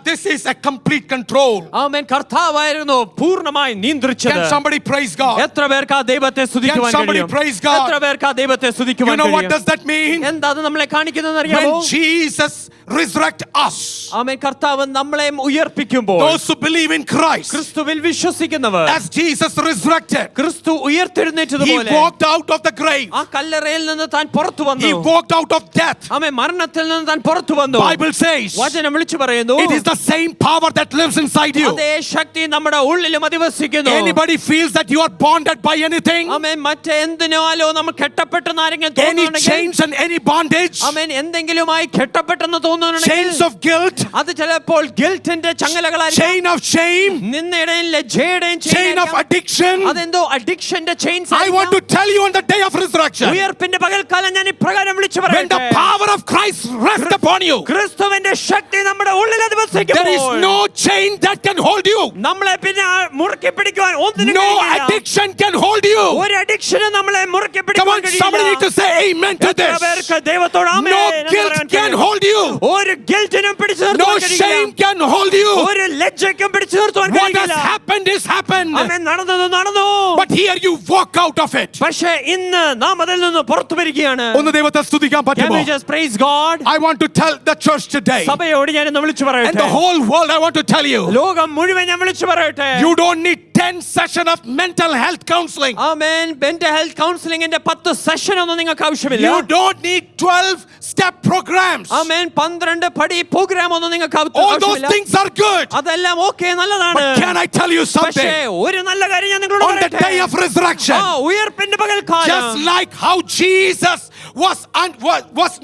this is a complete control. ആമേൻ. കർത്താവായിരുന്നു പൂർണ്ണമായി നിയന്ത്രിച്ചത്. Can somebody praise God? എത്ര പേർക്ക് ആ ദൈവത്തെ സ്തുതിക്കുവാൻ Can somebody കഴിയും? praise God? എത്ര പേർക്ക് ആ ദൈവത്തെ You സ്തുതിക്കുവാൻ know what കഴിയും? does that mean? എന്താ അത് നമ്മളെ കാണിക്കുന്നതെന്ന് അറിയാമോ? When Jesus resurrect us, ആമേൻ. കർത്താവ് നമ്മളെ ഉയർപ്പിക്കുമ്പോൾ those who believe in Christ, ക്രിസ്തുവിൽ വിശ്വസിക്കുന്നവർ as Jesus resurrected, ക്രിസ്തു he ഉയർത്തെഴുന്നേറ്റതുപോലെ walked out of the grave. ആ കല്ലറയിൽ നിന്ന് താൻ പുറത്തു വന്നു. He walked out of death. ആമേൻ. മരണത്തിൽ നിന്ന് താൻ പുറത്തു വന്നു. Bible says വചനം വിളിച്ചു പറയുന്നു, it is the same power that lives inside you. അതേ ശക്തി നമ്മുടെ ഉള്ളിലും അധിവസിക്കുന്നു. Anybody feels that you are bonded by anything? ആമേൻ. മറ്റെന്തിനാലോ നമ്മൾ കെട്ടപ്പെട്ടെന്ന് ആരെങ്കിലും Any തോന്നുന്നുണ്ടെങ്കിൽ, chains and any bondage? ആമേൻ, എന്തെങ്കിലുമായി കെട്ടപ്പെട്ടെന്ന് തോന്നുന്നുണ്ടെങ്കിൽ Chains of guilt? അത് ചിലപ്പോൾ ഗിൽറ്റിന്റെ ചങ്ങലകളായിരിക്കും. Chain of shame? നിന്ദയുടെയും ലജ്ജയുടെയും Chain of addiction? അതെന്തോ അഡിക്ഷന്റെ chains. I want to tell you on the day of resurrection, ഉയർപ്പിന്റെ പകൽക്കാലം ഞാൻ ഇപ്രകാരം വിളിച്ചു when the പറയട്ടെ, power of Christ rests upon you, ക്രിസ്തുവിന്റെ ശക്തി നമ്മുടെ ഉള്ളിൽ there is അധിവസിക്കുമ്പോൾ no chain that can hold you. നമ്മളെ പിന്നെ മുറുക്കി പിടിക്കുവാൻ ഒന്നിനും No കഴിയില്ല. addiction can hold you. ഒരു അഡിക്ഷനും നമ്മളെ മുറുക്കി Come പിടിക്കുവാൻ on, somebody need to കഴിയില്ല. say amen to എത്ര this. പേർക്ക് ദൈവത്തോട് ആമേൻ No എന്ന് guilt പറയാൻ can കഴിയും? hold you. ഒരു ഗിൽറ്റിനും പിടിച്ചു No നിർത്തുവാൻ shame കഴിയില്ല. can hold you. ഒരു ലജ്ജയ്ക്കും പിടിച്ചു നിർത്തുവാൻ What has കഴിയില്ല. happened is happened. ആമേൻ. നടന്നത് നടന്നു. But here you walk out of it. പക്ഷേ ഇന്ന് നാം അതിൽ നിന്ന് പുറത്തു വരികയാണ്. ഒന്ന് ദൈവത്തെ സ്തുതിക്കാൻ Can പറ്റുമോ? we just praise God? I want to tell the church today സഭയോട് ഞാൻ ഇന്ന് വിളിച്ചു and പറയട്ടെ, the whole world, I want to tell you, ലോകം മുഴുവൻ ഞാൻ വിളിച്ചു പറയട്ടെ, you don't need 10 sessions of mental health counseling. ആമേൻ. മെന്റൽ ഹെൽത്ത് കൗൺസിലിംഗിന്റെ 10 സെഷൻ ഒന്നും നിങ്ങൾക്ക് ആവശ്യമില്ല. You don't need 12-step programs. ആമേൻ. 12 പടി പ്രോഗ്രാം ഒന്നും നിങ്ങൾക്ക് All those ആവശ്യമില്ല. things are good. അതെല്ലാം ഓക്കേ, നല്ലതാണ്. But can I tell you പക്ഷേ something? ഒരു നല്ല കാര്യം ഞാൻ നിങ്ങളോട് On the പറയട്ടെ. day of resurrection, ആ ഉയർപ്പിന്റെ പകൽക്കാലം, just like how Jesus was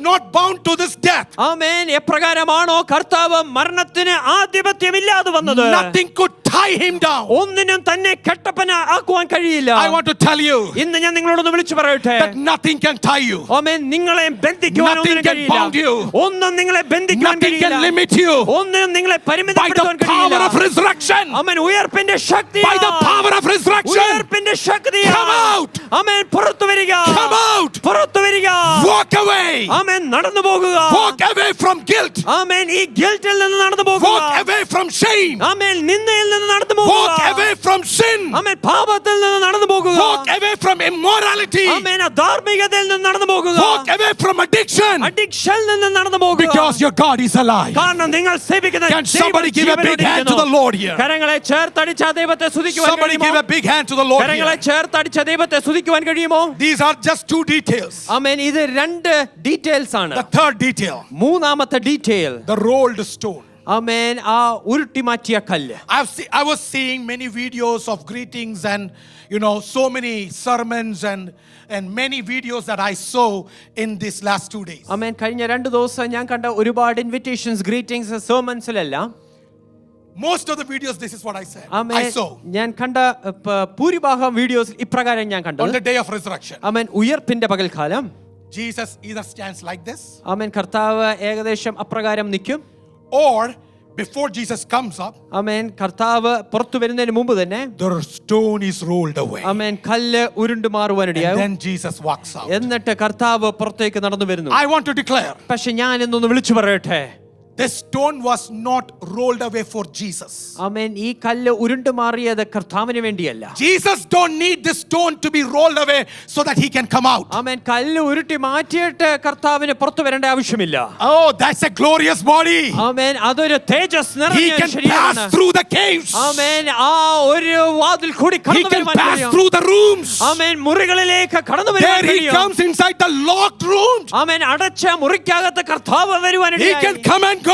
not bound to this death, ആമേൻ, എപ്രകാരമാണോ കർത്താവ് മരണത്തിന് ആധിപത്യമില്ലാതെ വന്നത്, nothing could tie him down. ഒന്നിനും തന്നെ കെട്ടപ്പന ആക്കുവാൻ കഴിയില്ല. I want to tell you ഇന്ന് ഞാൻ നിങ്ങളോടൊന്ന് വിളിച്ചു പറയട്ടെ, that nothing can tie you. ആമേൻ, നിങ്ങളെ ബന്ധിക്കുവാൻ Nothing ഒന്നിനും can കഴിയില്ല. bound you. ഒന്നും നിങ്ങളെ ബന്ധിക്കുവാൻ Nothing കഴിയില്ല. can limit you. ഒന്നിനും നിങ്ങളെ By പരിമിതപ്പെടുത്താൻ the power കഴിയില്ല. of resurrection. Amen. ഉയർപ്പിന്റെ Shakti, By the power of resurrection. ഉയർപ്പിന്റെ Shakti, Come out. ആമേൻ. പുറത്തു വരിക, Come out. പുറത്തു വരിക, Walk away. ആമേൻ. നടന്നു പോകുക, Walk away from guilt. ആമേൻ. ഈ ഗിൽറ്റിൽ നിന്ന് നടന്നു പോകുക, Walk away from shame. ആമേൻ. നിന്ദയിൽ നിന്ന് നടന്നു പോകുക, Walk away from sin. ആമേൻ. പാപത്തിൽ നിന്ന് നടന്നു പോകുക, Walk away from immorality. ആമേൻ. അധാർമികതയിൽ നിന്ന് നടന്നു പോകുക, Walk away from addiction. അഡിക്ഷനിൽ നിന്ന് നടന്നു പോകുക. Because your God is alive. കാരണം നിങ്ങൾ സേവിക്കുന്ന Can somebody give a big hand to the Lord here? കരങ്ങളെ ചേർത്തടിച്ച ദൈവത്തെ സ്തുതിക്കുവാൻ Somebody give കഴിയുമോ? a big hand to the Lord കരങ്ങളെ here. ചേർത്തടിച്ച ദൈവത്തെ സ്തുതിക്കുവാൻ കഴിയുമോ? These are just 2 details. ആമേൻ. ഇത് 2 ഡീറ്റെയിൽസ് ആണ്. The third detail, മൂന്നാമത്തെ ഡീറ്റെയിൽ, the rolled stone. ആമേൻ, ആ ഉരുട്ടി മാറ്റിയ കല്ല്. I was seeing many videos of greetings and so many sermons and many videos that I saw in these last 2 days. ആമേൻ. കഴിഞ്ഞ 2 ദിവസം ഞാൻ കണ്ട ഒരുപാട് ഇൻവിറ്റേഷൻസ്, ഗ്രീറ്റിംഗ്സ്, സെർമൺസിലെല്ലാം, Most of the videos, this is what I said. ആമേൻ, I saw ഞാൻ കണ്ട ഭൂരിഭാഗം വീഡിയോസ് ഇപ്രകാരം ഞാൻ on കണ്ടത്, the day of resurrection. ആമേൻ, ഉയർപ്പിന്റെ പകൽക്കാലം Jesus either stands like this, ആമേൻ. കർത്താവ് ഏകദേശം അപ്രകാരം നിൽക്കും. or before Jesus comes up, ആമേൻ. കർത്താവ് പുറത്തു വരുന്നതിന് മുമ്പ് തന്നെ the stone is rolled away. ആമേൻ, കല്ല് ഉരുണ്ടു And മാറുവാനിടയാവും. then Jesus walks out. എന്നിട്ട് കർത്താവ് പുറത്തേക്ക് നടന്നു വരുന്നു. I want to declare, പക്ഷെ ഞാൻ എന്നൊന്ന് വിളിച്ചു പറയട്ടെ, this stone was not rolled away for Jesus. ആമേൻ. ഈ കല്ല് ഉരുണ്ടു മാറിയത് കർത്താവിന് വേണ്ടിയല്ല. Jesus don't need this stone to be rolled away so that he can come out. ആമേൻ. കല്ല് ഉരുട്ടി മാറ്റിയിട്ട് കർത്താവിന് പുറത്തു വരേണ്ട ആവശ്യമില്ല. Oh, that's a glorious body. ആമേൻ. അതൊരു തേജസ് He നിറഞ്ഞ can ശരീരമാണ്. pass through the caves. ആമേൻ. ആ ഒരു വാതിൽ കൂടി He കടന്നു can വരുവാൻ pass കഴിയും. through the rooms. ആമേൻ. മുറികളിലേക്ക് കടന്നു വരുവാൻ There he കഴിയും. comes inside the locked rooms. ആമേൻ. അടച്ച മുറിക്കകത്ത് കർത്താവ് He can come and go.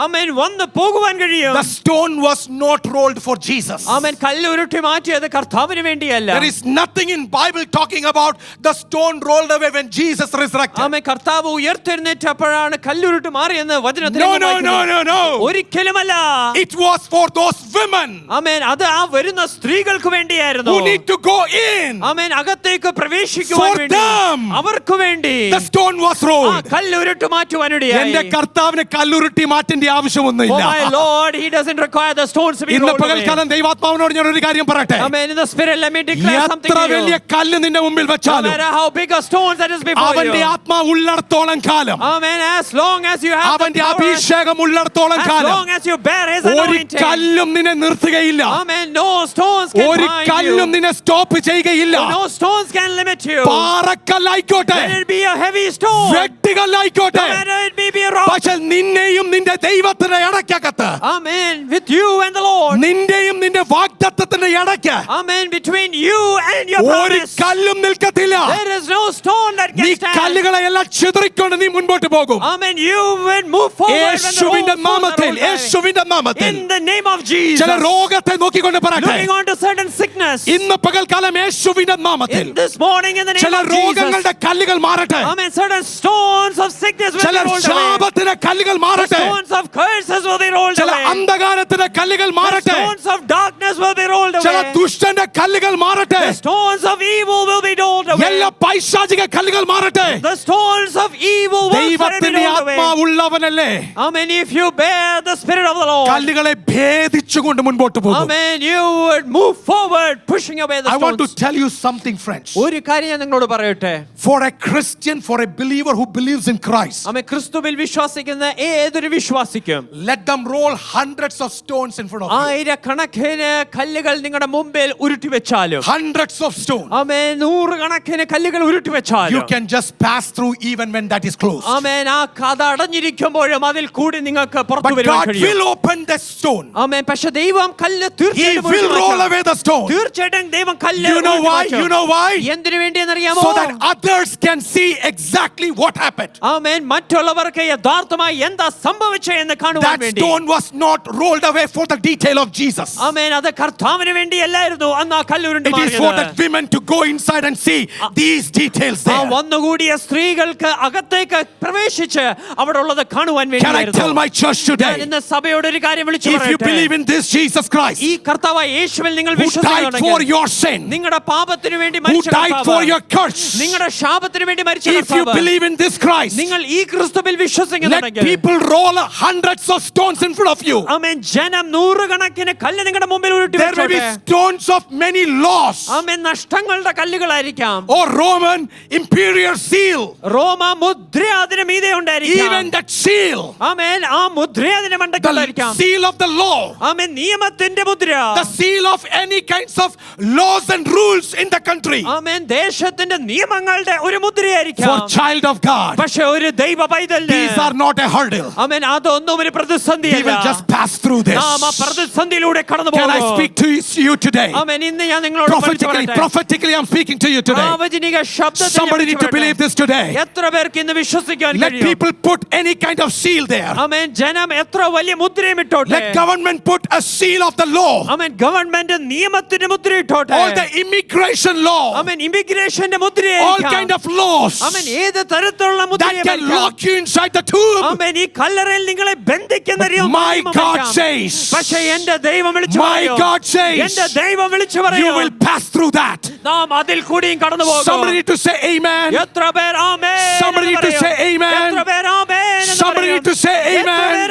ആമേൻ. വന്ന് പോകുവാൻ കഴിയും. The stone was not rolled for Jesus. ആമേൻ. കല്ല് ഉരുട്ടി മാറ്റിയത് കർത്താവിന് വേണ്ടിയല്ല. There is nothing in Bible talking about the stone rolled away when Jesus resurrected. ആമേൻ. കർത്താവ് ഉയർത്തെഴുന്നേറ്റപ്പോഴാണ് കല്ലുരുട്ട് മാറിയെന്ന് വചനത്തിൽ No, നമ്മൾ no, no, വായിക്കുന്നു. no, no. ഒരിക്കലുമല്ല. It was for those women ആമേൻ. അത് ആ വരുന്ന സ്ത്രീകൾക്ക് വേണ്ടിയായിരുന്നു. who need to go in. ആമേൻ. അകത്തേക്ക് പ്രവേശിക്കുവാൻ For വേണ്ടി, them. അവർക്ക് വേണ്ടി The stone was ആ rolled. കല്ലുരുട്ട് മാറ്റുവാനിടയായി. എന്റെ കർത്താവിന് കല്ലുരുട്ടി മാറ്റേണ്ട Oh ആവശ്യമൊന്നുമില്ല. my Lord, he doesn't require the stones to be ഇന്ന് rolled away. പകൽക്കാലം ദൈവാത്മാവിനോട് ഞാൻ ഒരു കാര്യം പറയട്ടെ. Amen. In the spirit, let me declare something എത്ര to you. വലിയ കല്ല് നിന്റെ മുമ്പിൽ No വെച്ചാലും matter how big a stone that is before അവന്റെ you. ആത്മാവ് ഉള്ളിടത്തോളം കാലം, Amen. As long as you have the അവന്റെ power, അഭിഷേകം ഉള്ളിടത്തോളം as കാലം long as you bear his ഒരു anointing. കല്ലും നിന്നെ നിർത്തുകയില്ല. Amen. No stones can ഒരു bind കല്ലും you. നിന്നെ സ്റ്റോപ്പ് ചെയ്യുകയില്ല. No stones can limit you. പാറക്കല്ലായിക്കോട്ടെ, Let it be a heavy stone. വെട്ടുകല്ലായിക്കോട്ടെ, No matter it may be a rock. പക്ഷെ നിന്നെയും നിന്റെ ദൈവത്തിന്റെ ഇടയ്ക്കകത്ത്, Amen. With you and the Lord. നിന്റെയും നിന്റെ വാഗ്ദത്തത്തിന്റെ ഇടയ്ക്ക് Amen. Between you and your ഒരു promise. കല്ലും നിൽക്കത്തില്ല. There is no stone that നീ can stand. കല്ലുകളെ എല്ലാം ചിതറിക്കൊണ്ട് നീ മുൻപോട്ട് പോകും. Amen. You will move forward when the യേശുവിന്റെ whole നാമത്തിൽ, world are യേശുവിന്റെ നാമത്തിൽ in the name of Jesus. ചില രോഗത്തെ നോക്കിക്കൊണ്ട് പറയട്ടെ, Looking on to certain sickness. ഇന്ന് പകൽക്കാലം യേശുവിന്റെ നാമത്തിൽ In this morning in the name ചില of Jesus. രോഗങ്ങളുടെ കല്ലുകൾ മാറട്ടെ. Amen. Certain stones of sickness will ചില be rolled away. ശാപത്തിന്റെ കല്ലുകൾ The മാറട്ടെ. stones of curses will be rolled ചില away. അന്ധകാരത്തിന്റെ കല്ലുകൾ The മാറട്ടെ. stones of darkness will be rolled ചില away. ദുഷ്ടന്റെ കല്ലുകൾ മാറട്ടെ. The stones of evil will be rolled away. എല്ലാ പൈശാചിക കല്ലുകൾ മാറട്ടെ. The stones of evil will be ദൈവത്തിന്റെ rolled away. ആത്മാവുള്ളവനല്ലേ Amen. If you bear the spirit of the Lord. കല്ലുകളെ ഭേദിച്ചുകൊണ്ട് മുൻപോട്ട് പോകും. Amen. You would move forward, pushing away the I want to stones. tell you something, friends. ഒരു കാര്യം ഞാൻ നിങ്ങളോട് പറയട്ടെ. For a Christian, for a believer who believes in Christ, ആമേൻ. ക്രിസ്തുവിൽ വിശ്വസിക്കുന്ന ഏതൊരു വിശ്വാസിക്കും let them roll hundreds of stones in front of you. ആയിരക്കണക്കിന് കല്ലുകൾ നിങ്ങളുടെ മുമ്പിൽ ഉരുട്ടി വെച്ചാലും, Hundreds of stones. ആമേൻ, നൂറുകണക്കിന് കല്ലുകൾ ഉരുട്ടി You വെച്ചാലും, can just pass through even when that is closed. ആമേൻ, ആ കഥ അടഞ്ഞിരിക്കുമ്പോഴും അതിൽ കൂടി നിങ്ങൾക്ക് പുറത്തു But വരുവാൻ God കഴിയും. will open the stone. ആമേൻ. പക്ഷെ ദൈവം കല്ല് He തീർച്ചയായിട്ടും will ഉരുട്ടി roll മാറ്റും. away the stone. തീർച്ചയായിട്ടും ദൈവം കല്ല് You know ഉരുട്ടി why? മാറ്റും. You know why? എന്തിനു വേണ്ടിയെന്നറിയാമോ? So that others can see exactly what happened. ആമേൻ. മറ്റുള്ളവർക്ക് യഥാർത്ഥമായി എന്താ സംഭവിച്ചതെന്ന് കാണുവാൻ That വേണ്ടി. stone was not rolled away for the detail of Jesus. ആമേൻ. അത് കർത്താവിന് വേണ്ടിയല്ലായിരുന്നു അന്ന് ആ കല്ല് ഉരുട്ടി It is for മാറിയത്. the women to go inside and see these details ആ there. വന്നുകൂടിയ സ്ത്രീകൾക്ക് അകത്തേക്ക് പ്രവേശിച്ച് അവിടെ ഉള്ളത് കാണുവാൻ Can I tell വേണ്ടിയായിരുന്നു. my church ഞാൻ today? ഇന്ന് സഭയോട് ഒരു കാര്യം വിളിച്ചു If you believe പറയട്ടെ. in this Jesus Christ, ഈ കർത്താവായ യേശുവിൽ നിങ്ങൾ who died for വിശ്വസിക്കുന്നുണ്ടെങ്കിൽ, your sin, നിങ്ങളുടെ പാപത്തിന് വേണ്ടി who മരിച്ച died for your കർത്താവ്, curse, നിങ്ങളുടെ ശാപത്തിന് വേണ്ടി മരിച്ച if you കർത്താവ്, believe in this Christ, നിങ്ങൾ ഈ ക്രിസ്തുവിൽ let വിശ്വസിക്കുന്നുണ്ടെങ്കിൽ, people roll hundreds of stones in front of you. ആമേൻ, ജനം നൂറുകണക്കിന് കല്ല് നിങ്ങളുടെ മുമ്പിൽ ഉരുട്ടി There may be വെച്ചോട്ടെ. stones of many laws, amen, നഷ്ടങ്ങളുടെ കല്ലുകളായിരിക്കാം. or Roman imperial seal. റോമ മുദ്ര അതിന് മീതെ ഉണ്ടായിരിക്കാം. Even that seal, ആമേൻ, ആ മുദ്ര അതിന് the മണ്ടയ്ക്കുണ്ടായിരിക്കാം. seal of the law, ആമേൻ, നിയമത്തിന്റെ മുദ്ര. the seal of any kinds of laws and rules in the country. ആമേൻ, ദേശത്തിന്റെ നിയമങ്ങളുടെ ഒരു മുദ്രയായിരിക്കാം. For child of God, പക്ഷെ ഒരു ദൈവ പൈതലിന് these are not a hurdle. ആമേൻ, അതൊന്നും ഒരു We പ്രതിസന്ധിയല്ല. will just pass through this. നാം ആ പ്രതിസന്ധിയിലൂടെ കടന്നു Can I പോകും. speak to you today? ആമേൻ, ഇന്ന് ഞാൻ നിങ്ങളോട് വിളിച്ചു പറയട്ടെ. Prophetically, I'm speaking to you today. പ്രാവചനിക ശബ്ദത്തിൽ ഞാൻ Somebody need വിളിച്ചു to believe പറയട്ടെ. this today. എത്ര പേർക്ക് ഇന്ന് വിശ്വസിക്കാൻ Let കഴിയും? people put any kind of seal there. ആമേൻ, ജനം എത്ര വലിയ മുദ്രയും ഇട്ടോട്ടെ. Let government put a seal of the law. Amen, government നിയമത്തിന്റെ മുദ്ര ഇട്ടോട്ടെ. All the immigration law, amen, ഇമിഗ്രേഷന്റെ all മുദ്രയായിരിക്കാം. kind of laws ആമേൻ, ഏത് തരത്തിലുള്ള that can മുദ്രയായിരിക്കാം. lock you inside the tomb. ആമേൻ, ഈ കല്ലറയിൽ നിങ്ങളെ ബന്ധിക്കുന്ന ഒരു My God നിയമമായിരിക്കാം. says, പക്ഷേ എന്റെ ദൈവം വിളിച്ചു my പറയും. God says, എന്റെ ദൈവം വിളിച്ചു you പറയും. will pass through that. that. നാം അതിൽ കൂടിയും കടന്നു പോകും. Somebody need to say amen. എത്ര പേർ ആമേൻ? Somebody need to say amen. എത്ര പേർ ആമേൻ? Somebody need to say amen.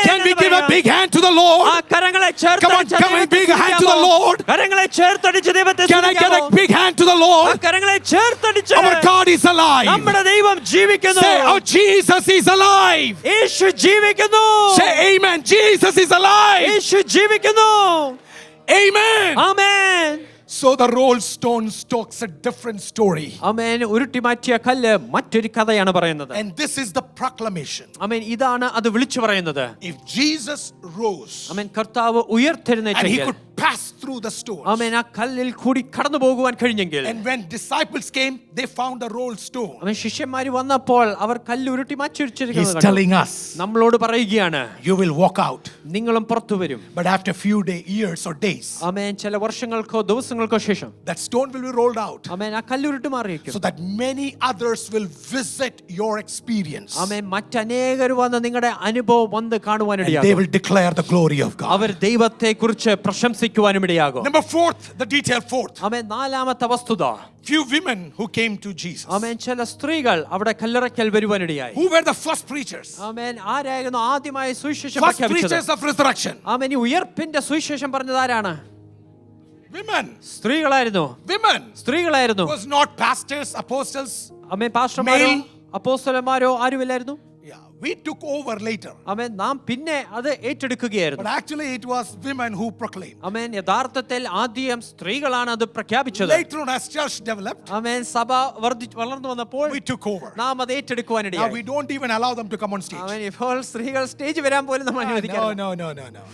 Can we give a big hand to the Lord? ആ കരങ്ങളെ Come on, come on, big hand to the Lord. കരങ്ങളെ ചേർത്തടിച്ച് ദൈവത്തെ Can I get a big hand to the Lord? കരങ്ങളെ ചേർത്തടിച്ച് Our God is alive. നമ്മുടെ ദൈവം ജീവിക്കുന്നു. Say, oh, Jesus is alive. യേശു ജീവിക്കുന്നു. Say amen. Jesus is alive. യേശു ജീവിക്കുന്നു. Amen. Amen. So the rolled stone talks a different story. ആമേൻ. ഉരുട്ടി മാറ്റിയ കല്ല് മറ്റൊരു കഥയാണ് പറയുന്നത്. And this is the proclamation. ആമേൻ. ഇതാണ് അത് വിളിച്ചു പറയുന്നത്. If Jesus rose ആമേൻ. കർത്താവ് and he ഉയർത്തെഴുന്നേറ്റെങ്കിൽ could pass through the stones. ആമേൻ ആ കല്ലിൽ കൂടി കടന്നു പോകുവാൻ കഴിഞ്ഞെങ്കിൽ And when disciples came, they found a rolled stone. ആമേൻ. ശിഷ്യന്മാർ വന്നപ്പോൾ അവർ കല്ല് ഉരുട്ടി He's മാറ്റിവെച്ചിരിക്കുന്നത് telling us, നമ്മളോട് പറയുകയാണ്, you will walk out. നിങ്ങളും പുറത്തു വരും. But after a few years or days, ആമേൻ. ചില വർഷങ്ങൾക്കോ ദിവസങ്ങൾക്കോ ശേഷം that stone will be rolled out. ആമേൻ ആ കല്ലുരുട്ട് മാറിയിരിക്കും. So that many others will visit your experience. ആമേൻ. മറ്റനേകർ വന്ന് നിങ്ങളുടെ അനുഭവം വന്ന് And they കാണുവാനിടയാകും. will declare the glory of God. അവർ ദൈവത്തെ കുറിച്ച് പ്രശംസിക്കുവാനും ഇടയാകും. Number fourth, the detail fourth. ആമേൻ. നാലാമത്തെ വസ്തുത, Few women who came to Jesus. ആമേൻ, ചില സ്ത്രീകൾ അവിടെ Kallarakkal വരുവാനിടയായി. Who were the first preachers? ആമേൻ. ആരായിരുന്നു ആദ്യമായി സുവിശേഷം First പ്രഖ്യാപിച്ചത്? preachers of resurrection. ആമേൻ. ഈ ഉയർപ്പിന്റെ സുവിശേഷം പറഞ്ഞത് ആരാണ്? Women. സ്ത്രീകളായിരുന്നു. Women. സ്ത്രീകളായിരുന്നു. It was not pastors, apostles. Amen. പാസ്റ്റർമാരോ Male. അപ്പോസ്തലന്മാരോ ആരുമില്ലായിരുന്നു. Yeah, we took over later. ആമേൻ. നാം പിന്നെ അത് ഏറ്റെടുക്കുകയായിരുന്നു. But actually it was women who proclaimed. ആമേൻ. യഥാർത്ഥത്തിൽ ആദ്യം സ്ത്രീകളാണ് അത് പ്രഖ്യാപിച്ചത്. Later on, as church developed, ആമേൻ. സഭ വളർന്നു വന്നപ്പോൾ we took over. നാം അത് Now ഏറ്റെടുക്കുവാനിടയായി. we don't even allow them to come on stage. ആമേൻ. ഇപ്പോൾ സ്ത്രീകൾ സ്റ്റേജ് വരാൻ പോലും നമ്മൾ അനുവദിക്കാറില്ല. No.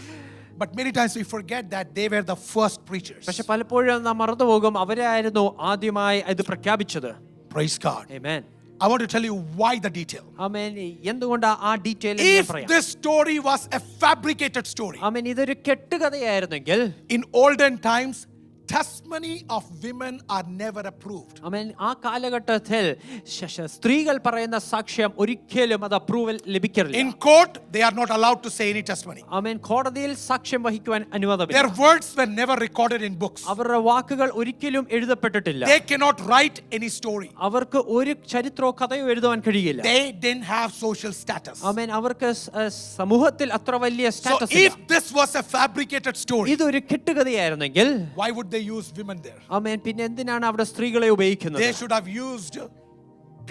But many times we forget that they were the first preachers. പക്ഷെ പലപ്പോഴും നാം മറന്നുപോകും, അവരായിരുന്നു ആദ്യമായി ഇത് പ്രഖ്യാപിച്ചത്. Praise God. Amen. I want to tell you why the detail. ആമേൻ. എന്തുകൊണ്ട് ആ detail If this story was a fabricated story, ആമേൻ, ഇതൊരു കെട്ടുകഥയായിരുന്നെങ്കിൽ in olden times, testimony of women are never approved. ആമേൻ, ആ കാലഘട്ടത്തിൽ സ്ത്രീകൾ പറയുന്ന സാക്ഷ്യം ഒരിക്കലും അത് അപ്രൂവൽ ലഭിക്കില്ല. In court, they are not allowed to say any testimony. ആമേൻ, കോടതിയിൽ സാക്ഷ്യം വഹിക്കുവാൻ അനുവാദമില്ല. Their words were never recorded in books. അവരുടെ വാക്കുകൾ ഒരിക്കലും എഴുതപ്പെട്ടിട്ടില്ല. They cannot write any story. അവർക്ക് ഒരു ചരിത്രമോ കഥയോ എഴുതുവാൻ കഴിയില്ല. They didn't have social status. ആമേൻ, അവർക്ക് സമൂഹത്തിൽ അത്ര വലിയ So status if this was a fabricated story, ഇതൊരു കെട്ടുകഥയായിരുന്നെങ്കിൽ why would they use women there? ആമേൻ, പിന്നെ എന്തിനാണ് അവിടെ സ്ത്രീകളെ ഉപയോഗിക്കുന്നത്? They should have used